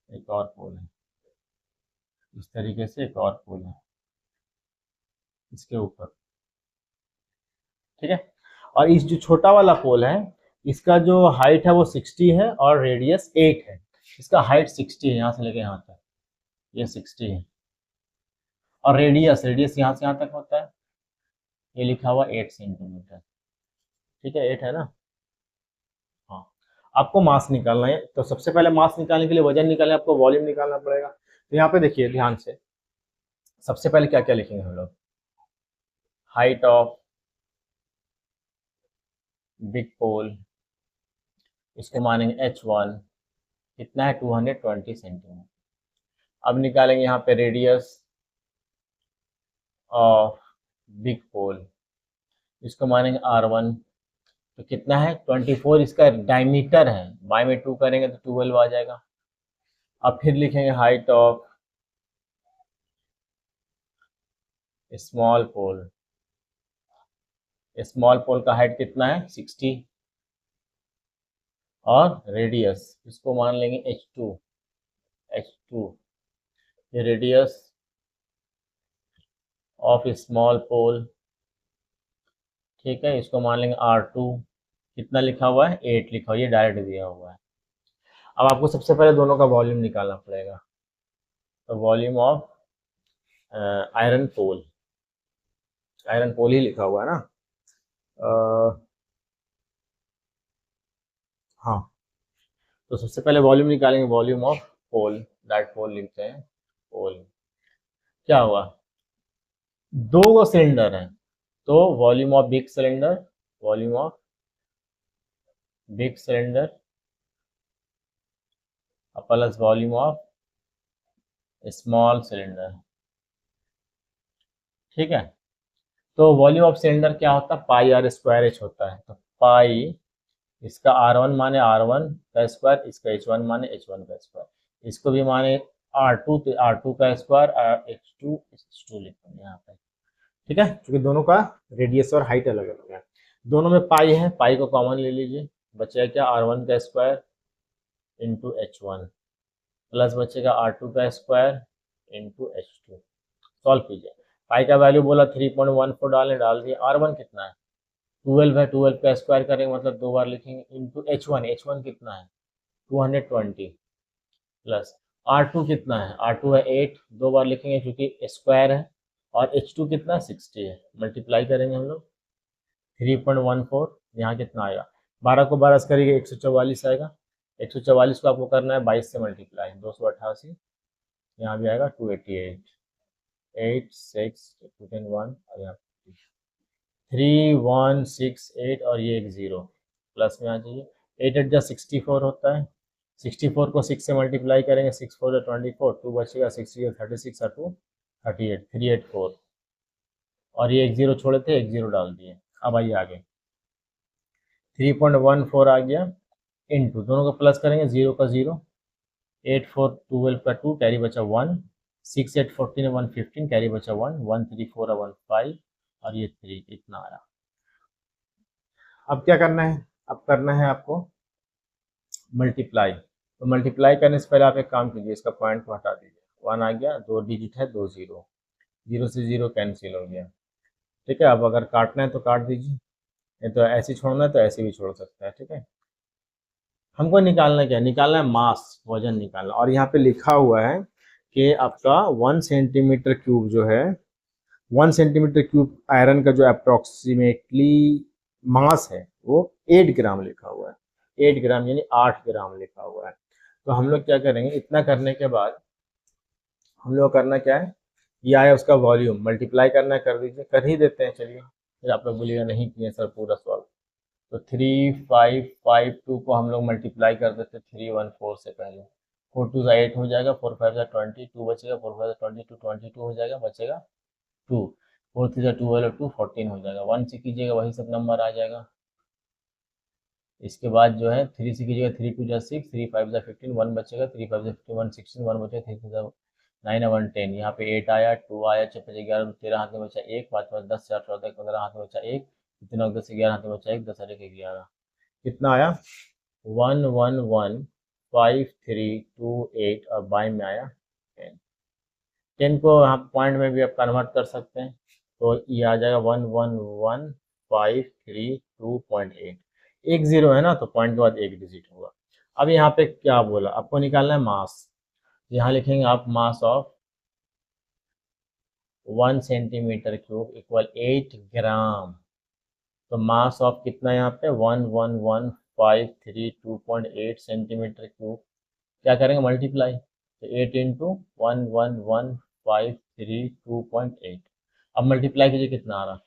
एक और पोल है इस तरीके से, एक और पोल है इसके ऊपर, ठीक है। और इस जो छोटा वाला पोल है, इसका जो हाइट है वो 60 है और रेडियस 8 है। इसका हाइट 60 है यहाँ से लेके यहाँ तक, ये 60 है, और रेडियस यहाँ से यहाँ तक होता है, ये लिखा हुआ 8 सेंटीमीटर, ठीक है, 8 है ना। हाँ, आपको मास निकालना है, तो सबसे पहले मास निकालने के लिए, वजन निकालने आपको वॉल्यूम निकालना पड़ेगा। तो यहाँ पे देखिए ध्यान से, सबसे पहले क्या क्या लिखेंगे हम लोग, हाइट ऑफ बिग पोल, इसको मानेंगे h1, कितना है 220 सेंटीमीटर। अब निकालेंगे यहाँ पे रेडियस ऑफ बिग पोल, इसको मानेंगे r1, तो कितना है 24, इसका डायमीटर है, बाय में 2 करेंगे तो 12 आ जाएगा। अब फिर लिखेंगे height of small pole, small pole का हाइट कितना है 60, और रेडियस इसको मान लेंगे h2, ये रेडियस ऑफ स्मॉल पोल, ठीक है, इसको मान लेंगे r2, कितना लिखा हुआ है 8 लिखा हुआ है, ये डायरेक्ट दिया हुआ है। अब आपको सबसे पहले दोनों का वॉल्यूम निकालना पड़ेगा। तो volume of iron pole, iron pole ही लिखा हुआ है ना, हाँ, तो सबसे पहले वॉल्यूम निकालेंगे, वॉल्यूम ऑफ पोल, दैट पोल लिखते हैं पोल। क्या हुआ, दो गो सिलेंडर है, तो volume of big cylinder, volume of big cylinder plus volume of small cylinder, ठीक है। तो वॉल्यूम ऑफ सिलेंडर क्या होता है, पाई आर स्क्वायर एच होता है। तो पाई, इसका r1 माने r1 का स्क्वायर, इसका h1 माने h1 का स्क्वायर, इसको भी माने r2 तो r2 का स्क्वायर, h2 h2 लिखेंगे यहाँ पे, ठीक है, क्योंकि दोनों का रेडियस और हाइट अलग अलग है। दोनों में पाई है, पाई को कॉमन ले लीजिए, बचेगा क्या r1 का स्क्वायर इंटू h1 प्लस बचेगा r2 का स्क्वायर इंटू h2। सॉल्व कीजिए, पाई का वैल्यू बोला 3.14 डाल दिया। R1 कितना है 12 है, 12 का स्क्वायर करेंगे मतलब 2 बार लिखेंगे इंटू H1 कितना है 220 प्लस R2 कितना है R2 है 8, 2 बार लिखेंगे क्योंकि स्क्वायर है, और H2 कितना 60 है, मल्टीप्लाई करेंगे हम लोग 3.14, यहाँ कितना आएगा 12 को 12 से करेंगे 144 आएगा। 144 को आपको करना है 22 से मल्टीप्लाई 288, यहाँ भी आएगा 288, 8 6 1 और यहाँ 3168 और ये एक 0 प्लस में आ जाइए। 8 8 जा 64 होता है, 64 को 6 से मल्टीप्लाई करेंगे 6 4 जा 24, 2 बचेगा 60 36 और 2 38 384, और ये एक 0 छोड़े थे एक 0 डाल दिए। अब आइए आगे 3.14 आ गया इंटू दोनों को प्लस करेंगे 0 का 0, 8 4 12 का 2 कैरी बचा 1, 6 8 14 115 कैरी बचा 1, 1 3 4 1 5 और ये 3 इतना आ रहा। अब क्या करना है, अब करना है आपको मल्टीप्लाई। तो मल्टीप्लाई करने से पहले आप एक काम कीजिए, इसका पॉइंट को हटा दीजिए, 1 आ गया, 2 डिजिट है 2 0, 0 से 0 कैंसिल हो गया। ठीक है, अब अगर काटना है तो काट दीजिए, नहीं तो ऐसे छोड़ना है तो ऐसे भी छोड़ सकता है। ठीक है, हमको निकालना क्या, निकालना है मास, वजन निकालना। और यहाँ पे लिखा हुआ है कि आपका 1 सेंटीमीटर क्यूब जो है, 1 सेंटीमीटर क्यूब आयरन का जो अप्रोक्सीमेटली मास है वो 8 ग्राम लिखा हुआ है। 8 ग्राम यानी 8 ग्राम लिखा हुआ है। तो हम लोग क्या करेंगे, इतना करने के बाद हम लोग करना क्या है, ये आया उसका वॉल्यूम, मल्टीप्लाई करना है कर दीजिए, कर ही देते हैं चलिए, फिर आप लोग बोलिएगा नहीं किए सर पूरा सॉल्व। तो 3552 को हम लोग मल्टीप्लाई कर देते 314 से पहले, 4 2 8 हो जाएगा, 4 5 20, 2 बचेगा, 4 5 22, 22 हो जाएगा, बचेगा 2, 4 3 12 2 14 हो जाएगा, 1 से कीजिएगा वही सब नंबर आ जाएगा। इसके बाद जो है 3 से कीजिएगा, 3 2 6, 3 5 15, 1 बचेगा, 3 5 15 16, 1 बचेगा, 3 3 9 1 10, यहाँ पे 8 आया, 2 आया, 6 5 11, 13 हाथ में बचा 1, 5 5 10 4 14 15 हाथ में बचा 1, 3 10 11 हाथ में बचा 1, 10 1 11, कितना आया 115328 और बाई में आया 10। 10 को आप पॉइंट में भी आप कन्वर्ट कर सकते हैं, तो ये आ जाएगा 111532.8। एक जीरो है ना, तो पॉइंट के बाद एक डिजिट होगा। अब यहाँ पे क्या बोला, आपको निकालना है मास, यहाँ लिखेंगे आप mass of 1 centimetre cube equal 8 ग्राम। तो मास ऑफ कितना यहाँ पे 111532.8 सेंटीमीटर क्यूब, क्या करेंगे मल्टीप्लाई, तो 8 इंटू 111532.8। अब मल्टीप्लाई कीजिए कितना आ रहा,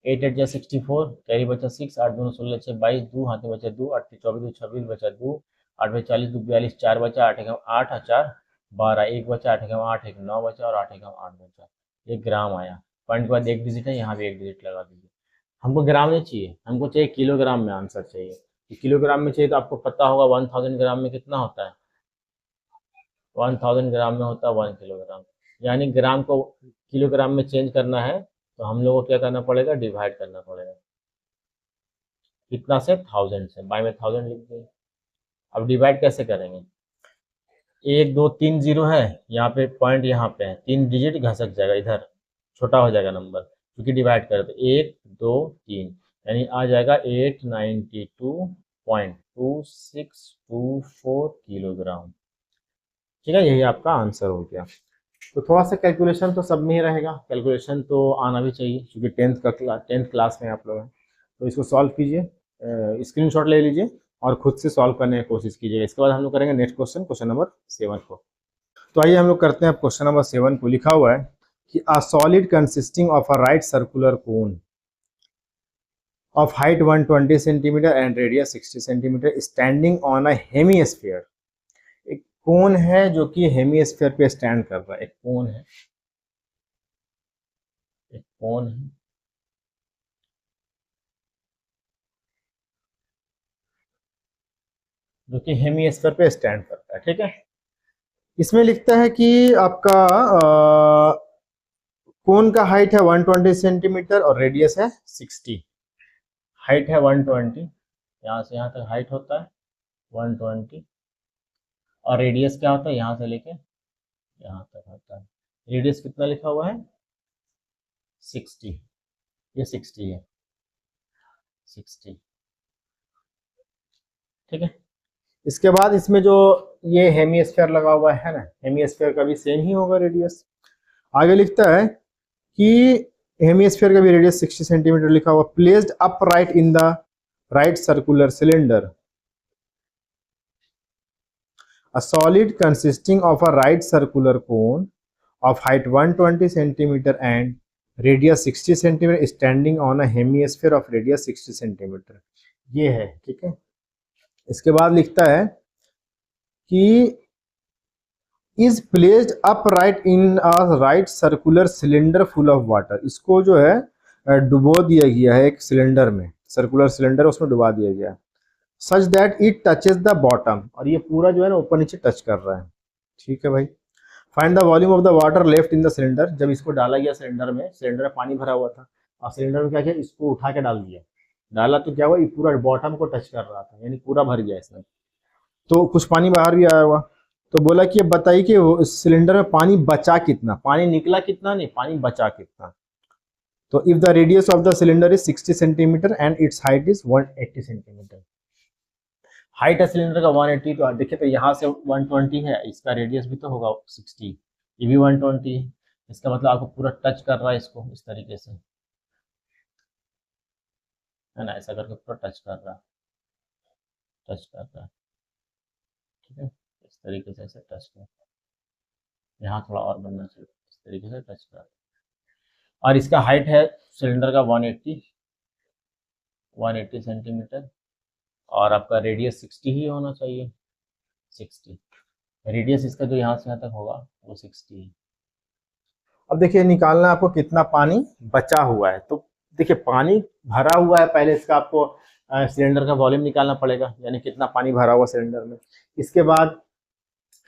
8 8 जा 64, कैरी बचा 6, 8 2 16 6 22, 2 हाथ में बचा 2, 8 24 2 26 बचा 2, 8 में 40 2 42, 4 बचा, 8 8 और 4 12, 1 बचा, 8 8 1 9 बचा और 8 8 बचा, ये ग्राम आया। पॉइंट के बाद एक डिजिट है, यहाँ भी एक डिजिट लगा दीजिए। हमको ग्राम नहीं चाहिए, हमको चाहिए किलोग्राम में आंसर चाहिए। किलोग्राम में चाहिए तो आपको पता होगा 1000 ग्राम में कितना होता है, 1000 ग्राम में होता है 1 किलोग्राम। यानी ग्राम को किलोग्राम में चेंज करना है तो हम लोगों को क्या करना पड़ेगा, डिवाइड करना पड़ेगा, कितना से 1000 से, बाई में 1000 लिख दिए। अब डिवाइड कैसे करेंगे, 1 2 3 जीरो है, यहाँ पे पॉइंट यहाँ पे है, 3 डिजिट घसक जाएगा इधर, छोटा हो जाएगा नंबर क्योंकि डिवाइड कर दो, 1 2 3 यानी आ जाएगा 892.2624 किलोग्राम। ठीक है, यही आपका आंसर हो गया। तो थोड़ा सा कैलकुलेशन तो सब में ही रहेगा, कैलकुलेशन तो आना भी चाहिए क्योंकि 10th क्लास में आप लोग हैं। तो इसको सॉल्व कीजिए, स्क्रीनशॉट ले लीजिए और खुद से सॉल्व करने की कोशिश कीजिएगा। इसके बाद हम लोग करेंगे नेक्स्ट क्वेश्चन, क्वेश्चन नंबर 7 को। तो आइए हम लोग करते हैं क्वेश्चन नंबर 7 को। लिखा हुआ है कि a solid consisting of a right circular cone of height 120 centimeter and radius 60 centimeter standing on a hemisphere। एक कोन है जो कि हेमीस्फीयर पे स्टैंड कर रहा है, एक कोन है, एक कोन है जो कि हेमीस्फीयर पे स्टैंड करता है। ठीक है, इसमें लिखता है कि आपका कोन का हाइट है 120 सेंटीमीटर और रेडियस है 60। हाइट है 120, यहाँ से यहाँ तक हाइट होता है 120, और रेडियस क्या होता है यहाँ से लेके यहाँ तक होता है। रेडियस कितना लिखा हुआ है 60, ये 60 है, 60, ठीक है। इसके बाद इसमें जो ये हेमिस्फीयर लगा हुआ है ना, हेमिस्फीयर का भी सेम ही होगा रेडियस। आगे लिखता है कि हेमिस्फीयर का भी रेडियस 60 सेंटीमीटर लिखा हुआ, placed upright in the right circular cylinder, a solid consisting of a right circular cone of height 120 centimeter and radius 60 centimeter standing on a hemisphere of radius 60 centimeter, ये है, ठीक है। इसके बाद लिखता है कि is placed upright in a right circular cylinder full of water, इसको जो है डुबो दिया गया है एक सिलेंडर में, सर्कुलर सिलेंडर उसमें डुबा दिया गया है, such that it touches the bottom, और ये पूरा जो है ना ऊपर नीचे टच कर रहा है, ठीक है भाई। Find the volume of the water left in the cylinder, जब इसको डाला गया सिलेंडर में पानी भरा हुआ था और सिलेंडर में क्या किया, इसको उठा के डाल दिया, डाला तो क्या हुआ, ये पूरा बॉटम को टच कर रहा था, यानी पूरा भर गया इसमें, तो कुछ पानी बाहर भी आया हुआ। तो बोला कि ये बताइए कि सिलेंडर में पानी बचा कितना, पानी निकला कितना नहीं, पानी बचा कितना। तो if the radius of the cylinder is 60 centimetre and it's height is 180 centimetre, height है सिलेंडर का 180, तो देखिए तो यहाँ से 120 है, इसका रेडियस भी तो होगा 60, ये भी 120 है, इसका मतलब आपको पूरा टच कर रहा है इसको इस तरीके से, है ना, ऐसा करके पूरा टच कर रहा है, टच कर रहा है, ठीक है, इस तरीके से ऐसे टच कर, यहाँ थोड़ा और बनना चाहिए, इस तरीके से टच कर, और इसका हाइट है सिलेंडर का 180 सेंटीमीटर, और आपका रेडियस 60 ही होना चाहिए, 60 रेडियस इसका जो यहाँ से यहाँ तक होगा वो 60 है। अब देखिए निकालना आपको कितना पानी बचा हुआ है, तो देखिए पानी भरा हुआ है, पहले इसका आपको सिलेंडर का वॉल्यूम निकालना पड़ेगा, यानी कितना पानी भरा हुआ सिलेंडर में। इसके बाद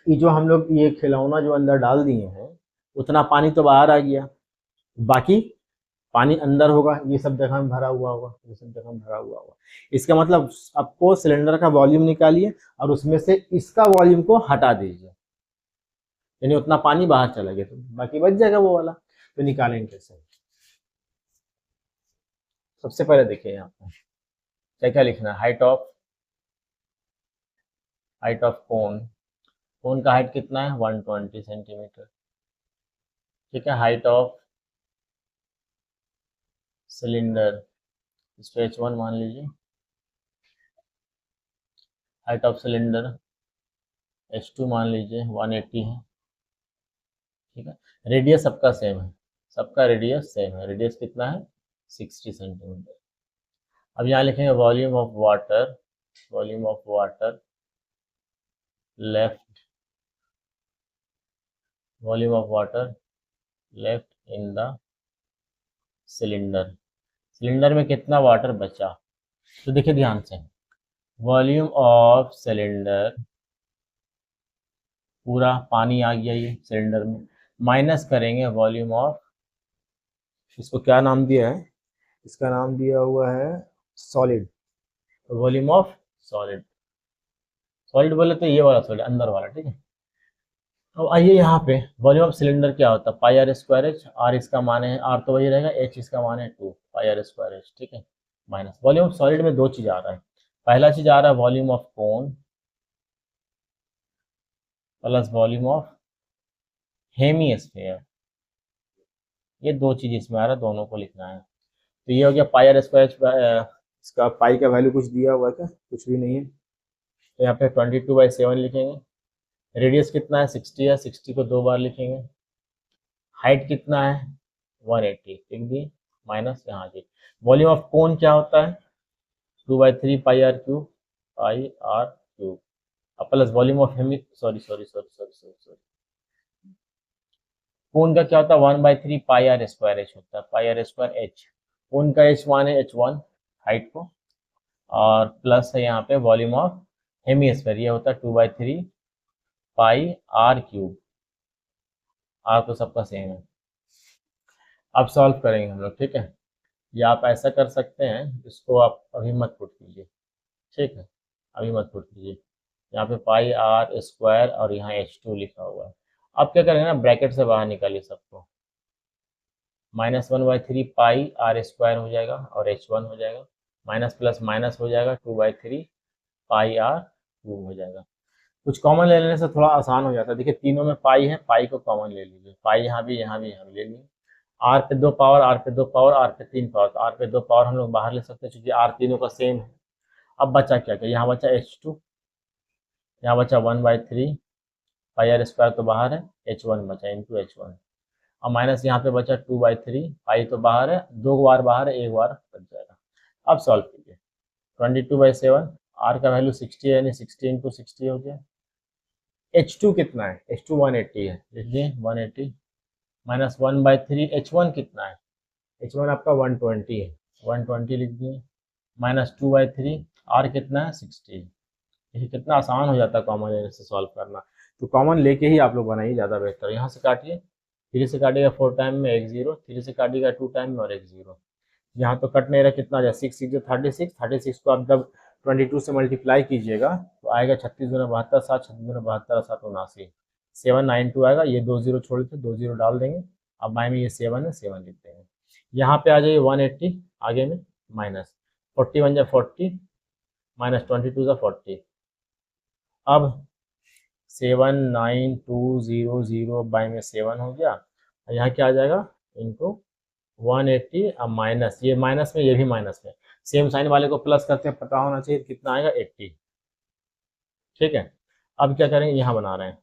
ये जो हम लोग ये खिलौना जो अंदर डाल दिए हैं, उतना पानी तो बाहर आ गया, बाकी पानी अंदर होगा, ये सब जगह में भरा हुआ होगा, ये सब जगह में भरा हुआ होगा। इसका मतलब आपको सिलेंडर का वॉल्यूम निकालिए और उसमें से इसका वॉल्यूम को हटा दीजिए, यानी उतना पानी बाहर चला गया, तो बाकी बच जाएगा वो वाला। तो निकालेंगे कैसे, सबसे पहले देखिए यहाँ पर क्या क्या लिखना है, हाइट ऑफ कोन का हाइट कितना है 120 सेंटीमीटर, ठीक है। हाइट ऑफ सिलेंडर, इसको H1 मान लीजिए, हाइट ऑफ सिलेंडर H2 मान लीजिए 180 है, ठीक है। रेडियस सबका सेम है, सबका रेडियस सेम है, रेडियस कितना है 60 सेंटीमीटर। अब यहाँ लिखेंगे volume of water left, volume of water left in the cylinder में कितना वाटर बचा, तो देखिए ध्यान से, वॉल्यूम ऑफ सिलेंडर पूरा पानी आ गया ये सिलेंडर में, माइनस करेंगे वॉल्यूम ऑफ, इसको क्या नाम दिया है, इसका नाम दिया हुआ है solid, volume of solid, solid बोले तो ये वाला सॉलिड अंदर वाला, ठीक है। अब आइए यहाँ पे वॉल्यूम ऑफ सिलेंडर क्या होता है, पाई आर स्क्वायर एच, आर इसका मान है, आर तो वही रहेगा, एच इसका मान है 2 पाई आर स्क्वायर एच, ठीक है, माइनस वॉल्यूम ऑफ सॉलिड में दो चीज आ रहा है, पहला चीज आ रहा है volume of cone plus volume of hemisphere, ये दो चीज इसमें आ रहा है, दोनों को लिखना है। तो ये हो गया पाई आर स्क्वायर, इसका पाई का वैल्यू कुछ दिया हुआ है क्या, कुछ भी नहीं है, तो यहाँ पे 22/7 लिखेंगे, रेडियस कितना है 60 है, 60 को दो बार लिखेंगे, हाइट कितना है 180 लिख दिए, माइनस यहाँ से वॉल्यूम ऑफ कोन क्या होता है 2/3 pi r cube, plus volume of hemi, sorry cone का क्या होता है 1/3 पाई आर स्क्वायर एच होता है, पाई आर स्क्वायर एच, कोन का एच मान है H1 हाइट को, और प्लस है यहाँ पे वॉल्यूम ऑफ हेमिस्फीयर, ये होता है 2/3 पाई आर क्यूब, आर तो सबका सेम है। अब सॉल्व करेंगे हम लोग, ठीक है, या आप ऐसा कर सकते हैं, इसको आप अभी मत पुट कीजिए, ठीक है, अभी मत पुट कीजिए, यहाँ पे पाई आर स्क्वायर और यहाँ H2 लिखा हुआ है। अब क्या करेंगे ना, ब्रैकेट से बाहर निकालिए सबको, -1/3 पाई आर स्क्वायर हो जाएगा और H1 हो जाएगा, माइनस प्लस माइनस हो जाएगा 2/3 पाई आर क्यूब हो जाएगा। कुछ कॉमन ले लेने से थोड़ा आसान हो जाता है। देखिए तीनों में पाई है, पाई को कॉमन ले लीजिए, पाई यहाँ भी यहाँ भी यहाँ भी ले लीजिए। आर पे 2 पावर, आर पे 2 पावर, आर पे 3 पावर, तो आर पे 2 पावर हम लोग बाहर ले सकते हैं क्योंकि आर तीनों का सेम है। अब बचा क्या क्या, यहाँ बचा H2, यहाँ बचा 1/3 पाई आर स्क्वायर तो बाहर है, H1 बचा इंटू H1, और माइनस यहाँ पे बचा 2/3 पाई तो बाहर है, 2 बार बाहर है, 1 बार बच जाएगा। अब सॉल्व कीजिए, 22/7, आर का वैल्यू 60 है यानी 60 इंटू 60 हो गया। H2 कितना है, H2 180 है, लिखिए 180 माइनस 1/3, H1 कितना है, H1 आपका 120 है, 120 लिख दिए, माइनस 2/3, आर कितना है 60। ये कितना आसान हो जाता है कॉमन लेने से सॉल्व करना, तो कॉमन लेके ही आप लोग बनाइए, ज़्यादा बेहतर। यहाँ से काटिए, 3 से काटिएगा 4 टाइम में 1 0, 3 से काटिएगा 2 टाइम में और 1 0। यहाँ तो कट नहीं रहा, कितना आ जाए 6 6 36, 36 को आप जब 22 से मल्टीप्लाई कीजिएगा तो आएगा 36 दूना 72, 7 36 दूना 72, 7 79, 792 आएगा। ये 2 0 छोड़ देते, 2 0 डाल देंगे। अब बाई में ये 7 है, 7 लिखते हैं। यहाँ पे आ जाइए 180, आगे में माइनस 40 1 जा 40, माइनस 22 जा 40। अब 79200 बाई में 7 हो गया, यहाँ क्या आ जाएगा इंटू 180, अब माइनस, ये माइनस में ये भी माइनस में, सेम साइन वाले को प्लस करते हैं, पता होना चाहिए कितना आएगा 80। ठीक है, अब क्या करेंगे, यहाँ बना रहे हैं।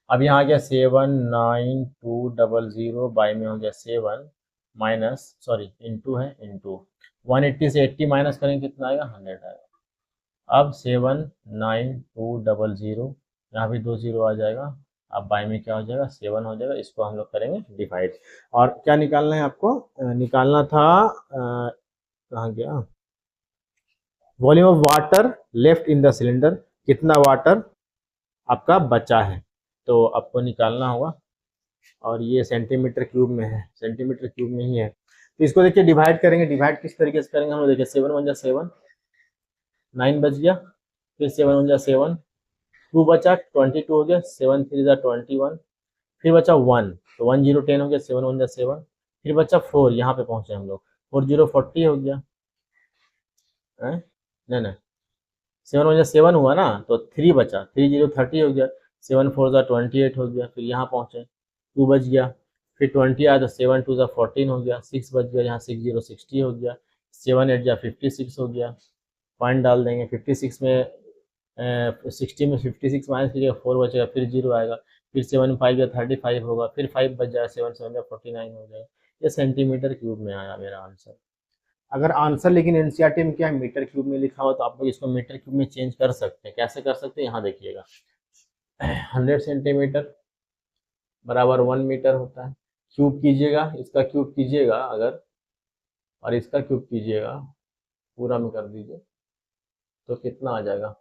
अब यहाँ आ गया 79200 बाई में हो गया 7 माइनस, सॉरी इंटू है, इंटू 180 से 80 माइनस करेंगे कितना आएगा 100 आएगा। अब 79200, यहाँ भी 2 0 आ जाएगा। अब बाई में क्या हो जाएगा 7 हो जाएगा, इसको हम लोग करेंगे डिवाइड। और क्या निकालना है आपको, निकालना था कहाँ गया, volume of water left in the cylinder, कितना वाटर आपका बचा है, तो आपको निकालना होगा। और ये सेंटीमीटर क्यूब में है, सेंटीमीटर क्यूब में ही है, तो इसको देखिए डिवाइड करेंगे। डिवाइड किस तरीके से करेंगे हम लोग, देखिए 7 1 जा 7, 9 बच गया, फिर 7 1 जा 7, 2 बचा, 22 हो गया, 7 3 जा 21, फिर बचा 1, तो 1 0 10 हो गया, 7 1 जा 7, फिर बचा 4, यहाँ पे पहुंचे हम लोग, 4 0 40 हो गया, नहीं 7 1 जा 7 हुआ ना, तो 3 बचा, 3 0 30 हो गया, 7 4 जा 28 हो गया, फिर यहाँ पहुंचे 2 बच गया, फिर 20 आया तो 7 2 जा 14 हो गया, 6 बच गया, यहाँ 6 0 60 हो गया, 7 8 जा 56 हो गया, पॉइंट डाल देंगे, 56 में 60 में 56 माइनस कीजिएगा 4 बचेगा, फिर 0 आएगा, फिर 7 5 या 35 होगा, फिर 5 बच जाएगा, 7 7 या 49 हो जाएगा। ये सेंटीमीटर क्यूब में आया मेरा आंसर। अगर आंसर लेकिन एनसीईआरटी में क्या है, मीटर क्यूब में लिखा हुआ, तो आप लोग इसको मीटर क्यूब में चेंज कर सकते हैं। कैसे कर सकते हैं, यहाँ देखिएगा 100 सेंटीमीटर बराबर 1 मीटर होता है। क्यूब कीजिएगा, इसका क्यूब कीजिएगा अगर, और इसका क्यूब कीजिएगा, पूरा में कर दीजिए तो कितना आ जाएगा,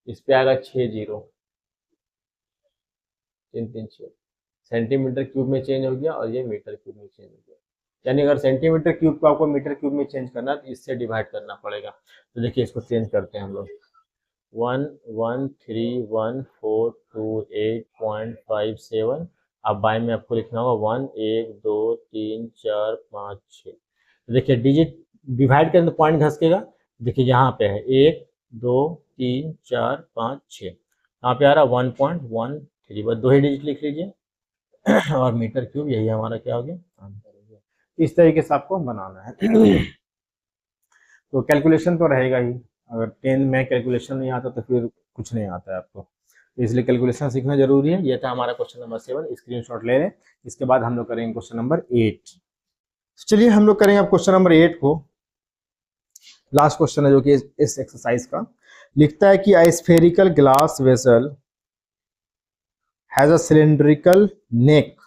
इस पे आएगा 6 0, 3 3 6, सेंटीमीटर क्यूब में चेंज हो गया और ये मीटर क्यूब में चेंज हो गया। यानी अगर सेंटीमीटर क्यूब को आपको मीटर क्यूब में चेंज करना है तो इससे डिवाइड करना पड़ेगा। तो देखिए इसको चेंज करते हैं हम लोग, 1131428.57। अब बाय में आपको लिखना होगा 1 1 2 3 4 5 6। तो देखिए डिजिट डिवाइड करें तो पॉइंट घसकेगा, देखिए यहाँ पे है 1 2 3 4 5 6, यहाँ पे आ रहा 1.13, बस 2 ही डिजिट लिख लीजिए और मीटर क्यूब यही हमारा क्या हो गया आंसर हो गया। इस तरीके से आपको बनाना है। तो कैलकुलेशन तो रहेगा ही, अगर 10 में कैलकुलेशन नहीं आता तो फिर कुछ नहीं आता है आपको, तो इसलिए कैलकुलेशन सीखना जरूरी है। ये था हमारा क्वेश्चन नंबर 7, स्क्रीनशॉट ले लें। इसके बाद हम लोग करेंगे क्वेश्चन नंबर 8। चलिए हम लोग करेंगे अब क्वेश्चन नंबर 8 को, लास्ट क्वेश्चन है जो कि इस एक्सरसाइज का। लिखता है कि a spherical glass vessel has a cylindrical neck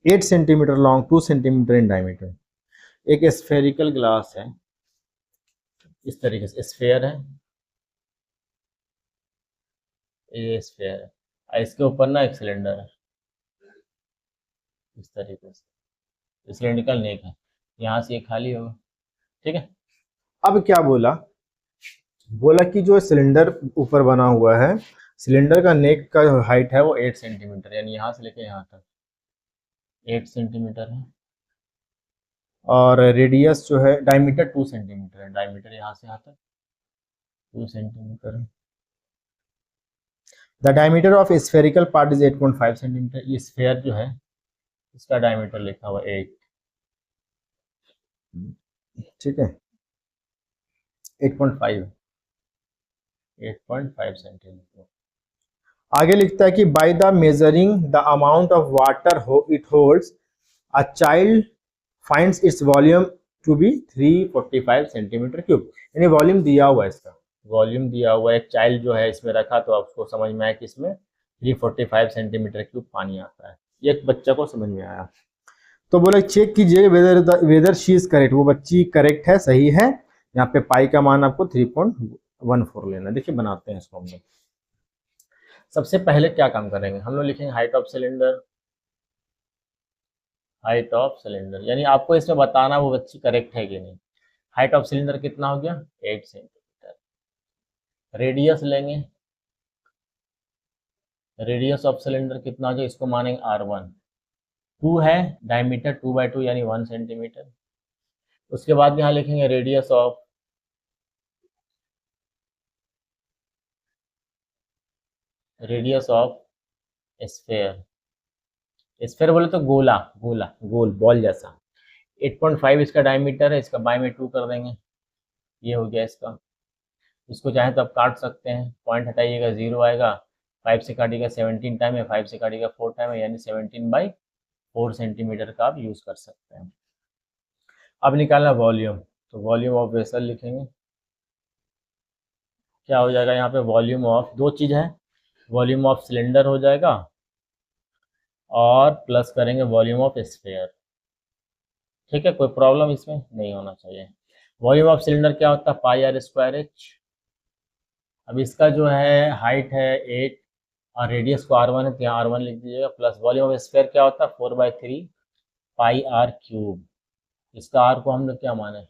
8 centimetre long 2 centimetre in diameter. एक स्फेरिकल ग्लास है, इस तरीके से स्फेयर है, ये स्फेयर है, इसके ऊपर ना एक सिलेंडर है, इस तरीके से सिलेंड्रिकल नेक है, यहाँ से ये खाली होगा। ठीक है, अब क्या बोला, बोला कि जो सिलेंडर ऊपर बना हुआ है, सिलेंडर का नेक का हाइट है वो 8 सेंटीमीटर, यानी यहाँ से लेके यहाँ तक 8 सेंटीमीटर है, और रेडियस जो है डायमीटर 2 सेंटीमीटर है, डायमीटर यहाँ से यहाँ तक 2 सेंटीमीटर है। The diameter of spherical part is 8.5 centimetre. ये स्फेयर जो है इसका डायमीटर लिखा हुआ 8, ठीक है, 8.5 सेंटीमीटर। आगे लिखता है कि by the measuring the amount of water it holds a child finds its volume to be 345 centimetre cube. यानी वॉल्यूम दिया हुआ है, इसका वॉल्यूम दिया हुआ है, एक चाइल्ड जो है इसमें रखा तो आपको समझ में आया कि इसमें 345 सेंटीमीटर क्यूब पानी आता है। ये एक बच्चा को समझ में आया। तो बोले चेक कीजिए वेदर शी इज करेक्ट, वो बच्ची करेक्ट है, सही है। यहाँ पे पाई का मान आपको 3.14 लेना। देखिए बनाते हैं इसको हम लोग। सबसे पहले क्या काम करेंगे हम लोग, लिखेंगे height of cylinder, height of cylinder, यानी आपको इसमें बताना वो बच्ची करेक्ट है कि नहीं। हाइट ऑफ सिलेंडर कितना हो गया 8 सेंटीमीटर। रेडियस लेंगे, रेडियस ऑफ सिलेंडर कितना हो जाए, इसको मानेंगे R1। 2 है, डायमीटर 2/2 यानी 1 सेंटीमीटर। उसके बाद यहाँ लिखेंगे रेडियस ऑफ स्फेयर। स्फेयर बोले तो गोला, गोला गोल बॉल जैसा। 8.5 इसका डायमीटर है, इसका बाय में 2 कर देंगे, ये हो गया इसका। इसको चाहे तो आप काट सकते हैं, पॉइंट हटाइएगा 0 आएगा। 5 से काटिएगा 17 टाइम है, 5 से काटिएगा 4 टाइम है, यानी 17/4 सेंटीमीटर का आप यूज़ कर सकते हैं। अब निकालना वॉल्यूम, तो वॉल्यूम ऑफ वेसल लिखेंगे। क्या हो जाएगा यहाँ पे, वॉल्यूम ऑफ, दो चीज़ है, वॉल्यूम ऑफ सिलेंडर हो जाएगा और प्लस करेंगे वॉल्यूम ऑफ स्फेयर। ठीक है, कोई प्रॉब्लम इसमें नहीं होना चाहिए। वॉल्यूम ऑफ सिलेंडर क्या होता है, πr²h। अब इसका जो है हाइट है 8 और रेडियस को R1 है, तो यहाँ R1 लिख दीजिएगा, प्लस वॉल्यूम ऑफ स्फेयर क्या होता है 4/3 πr³। इसका R को हम लोग क्या माने,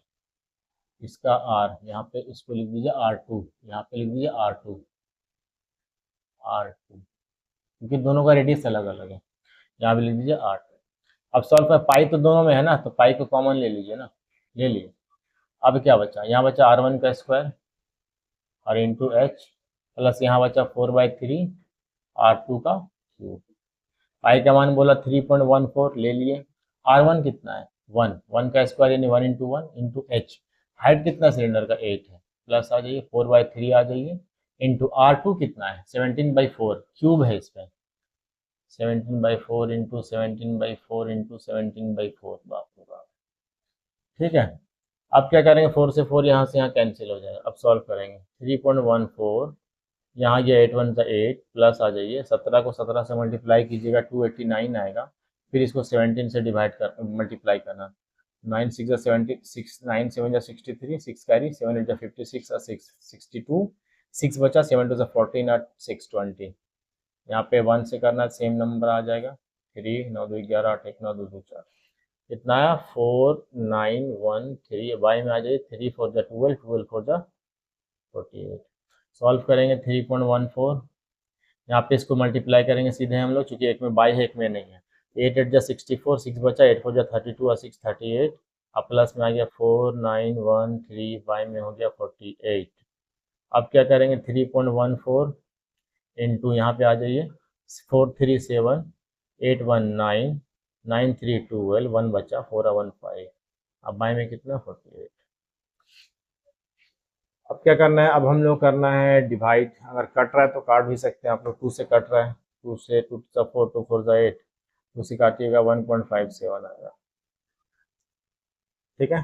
इसका R यहाँ पे इसको लिख दीजिए R2, यहाँ पे लिख दीजिए R2, क्योंकि दोनों का रेडियस अलग अलग है। यहाँ पे लिख दीजिए R2। अब सॉल्व कर, पाई तो दोनों में है ना, तो पाई को कॉमन ले लीजिए ना, ले लिए। अब क्या बचा, यहाँ बचा R1 का स्क्वायर और इंटू एच, प्लस यहाँ बचा 4/3 R2 का क्यूब। पाई का मान बोला 3.14 ले लिए। R1 कितना है 1, 1 का स्क्वायर यानी 1 इंटू 1 इंटू एच। हाइट कितना सिलेंडर का 8 है, प्लस आ जाइए 4/3 आ जाइए, इंटू R2 कितना है 17/4 क्यूब है इसमें, 17/4 इंटू 17/4 इंटू 17/4, बाप रे बाप। ठीक है, अब क्या करेंगे, 4 से 4 यहाँ से यहाँ कैंसिल हो जाएगा। अब सॉल्व करेंगे 3.14, यहाँ ये 8 1 8, प्लस आ जाइए 17 को 17 से मल्टीप्लाई कीजिएगा 289 आएगा। फिर इसको 17 से डिवाइड कर मल्टीप्लाई करना, 9 6 76, 9 7 63, 6 कैरी 7 8 56 और 6 62, 6 बचा, 7 2 14 और 6 20। यहाँ पे 1 से करना सेम नंबर आ जाएगा, 3 9 2 11 8 1 9 2 2 4, कितना आया 4913। वाई में आ जाइए 3 4 12, 12 4 48। सॉल्व करेंगे 3.14, यहाँ पे इसको मल्टीप्लाई करेंगे सीधे हम लोग, चूंकि एक में बाई है एक में नहीं है। 8 8 64, 6 बचा, 8 4 32 और 6 38, अब प्लस में आ गया 4913, बाई में हो गया 48। अब क्या करेंगे 3.14 इंटू यहाँ पे आ जाइए 4 3 7 8 1 9 9 3 12, 1 बचा 4 1 5, अब बाई में कितना 48। अब क्या करना है, अब हम लोग करना है डिवाइड। अगर कट रहा है तो काट भी सकते हैं आप लोग, 2 से कट रहा है, 2 से 2 4 2 4 8, 2 से काटिएगा 1.57 आएगा। ठीक है,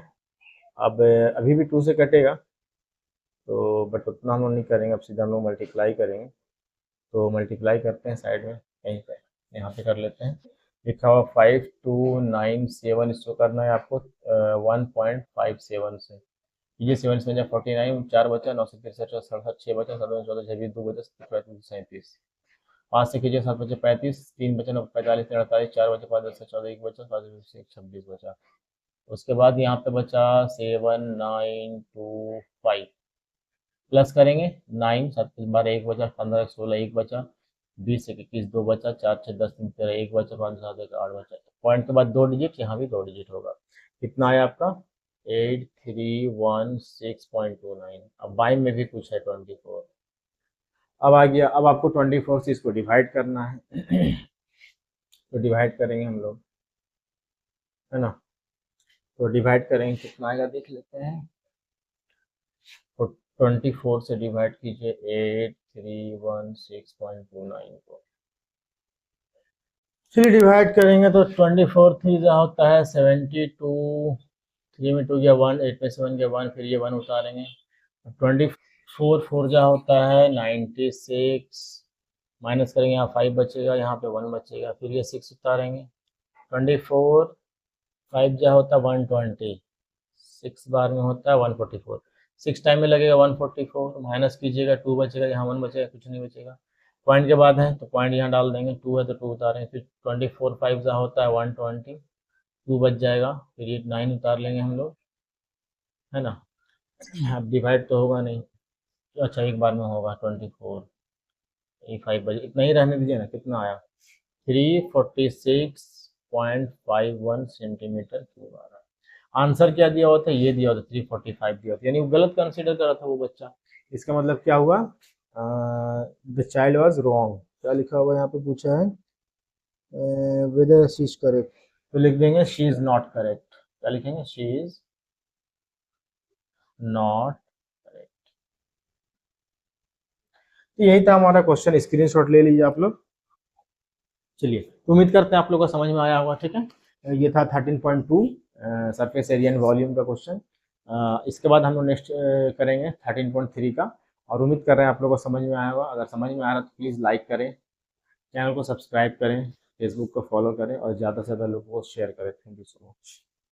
अब अभी भी 2 से कटेगा तो, बट उतना हम लोग नहीं करेंगे, अब सीधा हम लोग मल्टीप्लाई करेंगे। तो मल्टीप्लाई करते हैं साइड में कहीं पे, यहाँ पे कर लेते हैं। लिखा हुआ 5297, इसको करना है आपको 1.57 से। ये 7 से 49, 4 बचा, 9 से 63 67, 6 बचा, 7 14 26 2 बचा, 35 37, 5 से कीजिए 7 बचे 35, 3 बचे 45 48, 4 बचे 5 10 14 1 बचा, 5 26 बचा। उसके बाद यहाँ पे बचा 7925, प्लस करेंगे 9 7 12 1 बचा, 15 16 1 बचा, 20 1 21 2 बचा, 4 6 10 3 13 1 बचा, 5 7 1 8 बचा। पॉइंट के बाद 2 डिजिट, यहाँ भी 2 डिजिट होगा। कितना आया आपका? 8316.29। अब बाई में भी कुछ है 24। अब आ गया, अब आपको 24 से इसको डिवाइड करना है। तो डिवाइड करेंगे हम लोग, है ना। तो डिवाइड करेंगे, कितना आएगा देख लेते हैं। तो 24 से डिवाइड कीजिए 8316.29 को। चलिए डिवाइड करेंगे तो 24 3 जा होता है 72, 3 में 2 गया 1, 8 में 7 गया 1, फिर ये 1 उतारेंगे। 24 4 जा होता है 96, माइनस करेंगे, यहाँ 5 बचेगा, यहाँ पे 1 बचेगा, फिर ये 6 उतारेंगे। 24 5 जा होता है 120, 6 बार में होता है 144, 6 टाइम में लगेगा 144, माइनस कीजिएगा 2 बचेगा, यहाँ 1 बचेगा, कुछ नहीं बचेगा। पॉइंट के बाद है तो पॉइंट यहाँ डाल देंगे, 2 है तो 2 उतारेंगे, फिर 24 5 जा होता है 120, 2 बच जाएगा, फिर ये 9 उतार लेंगे हम लोग, है ना। अब डिवाइड तो होगा नहीं, अच्छा एक बार में होगा 24, ये 5 बजे, इतना ही रहने दीजिए ना। कितना आया? 346.51 सेंटीमीटर क्यूब आ रहा है। आंसर क्या दिया होता है? ये दिया होता, 345 दिया होता, यानी वो गलत कंसीडर करा था वो बच्चा। इसका मतलब क्या हुआ? The child was wrong. क्या लिखा हुआ यहाँ पे पूछा है? वेदर शी इज करेक्ट, तो लिख देंगे शी इज नॉट करेक्ट। क्या लिखेंगे? She is not correct. तो यही था हमारा क्वेश्चन, स्क्रीनशॉट ले लीजिए आप लोग। चलिए, तो उम्मीद करते हैं आप लोगों को समझ में आया होगा, ठीक है। ये था 13.2 सरफेस एरिया एंड वॉल्यूम का क्वेश्चन। इसके बाद हम लोग नेक्स्ट करेंगे 13.3 का, और उम्मीद कर रहे हैं आप लोगों को समझ में आया होगा। अगर समझ में आ रहा है तो प्लीज़ लाइक करें, चैनल को सब्सक्राइब करें, फेसबुक को फॉलो करें और ज़्यादा से ज़्यादा लोगों को शेयर करें। Thank you so much.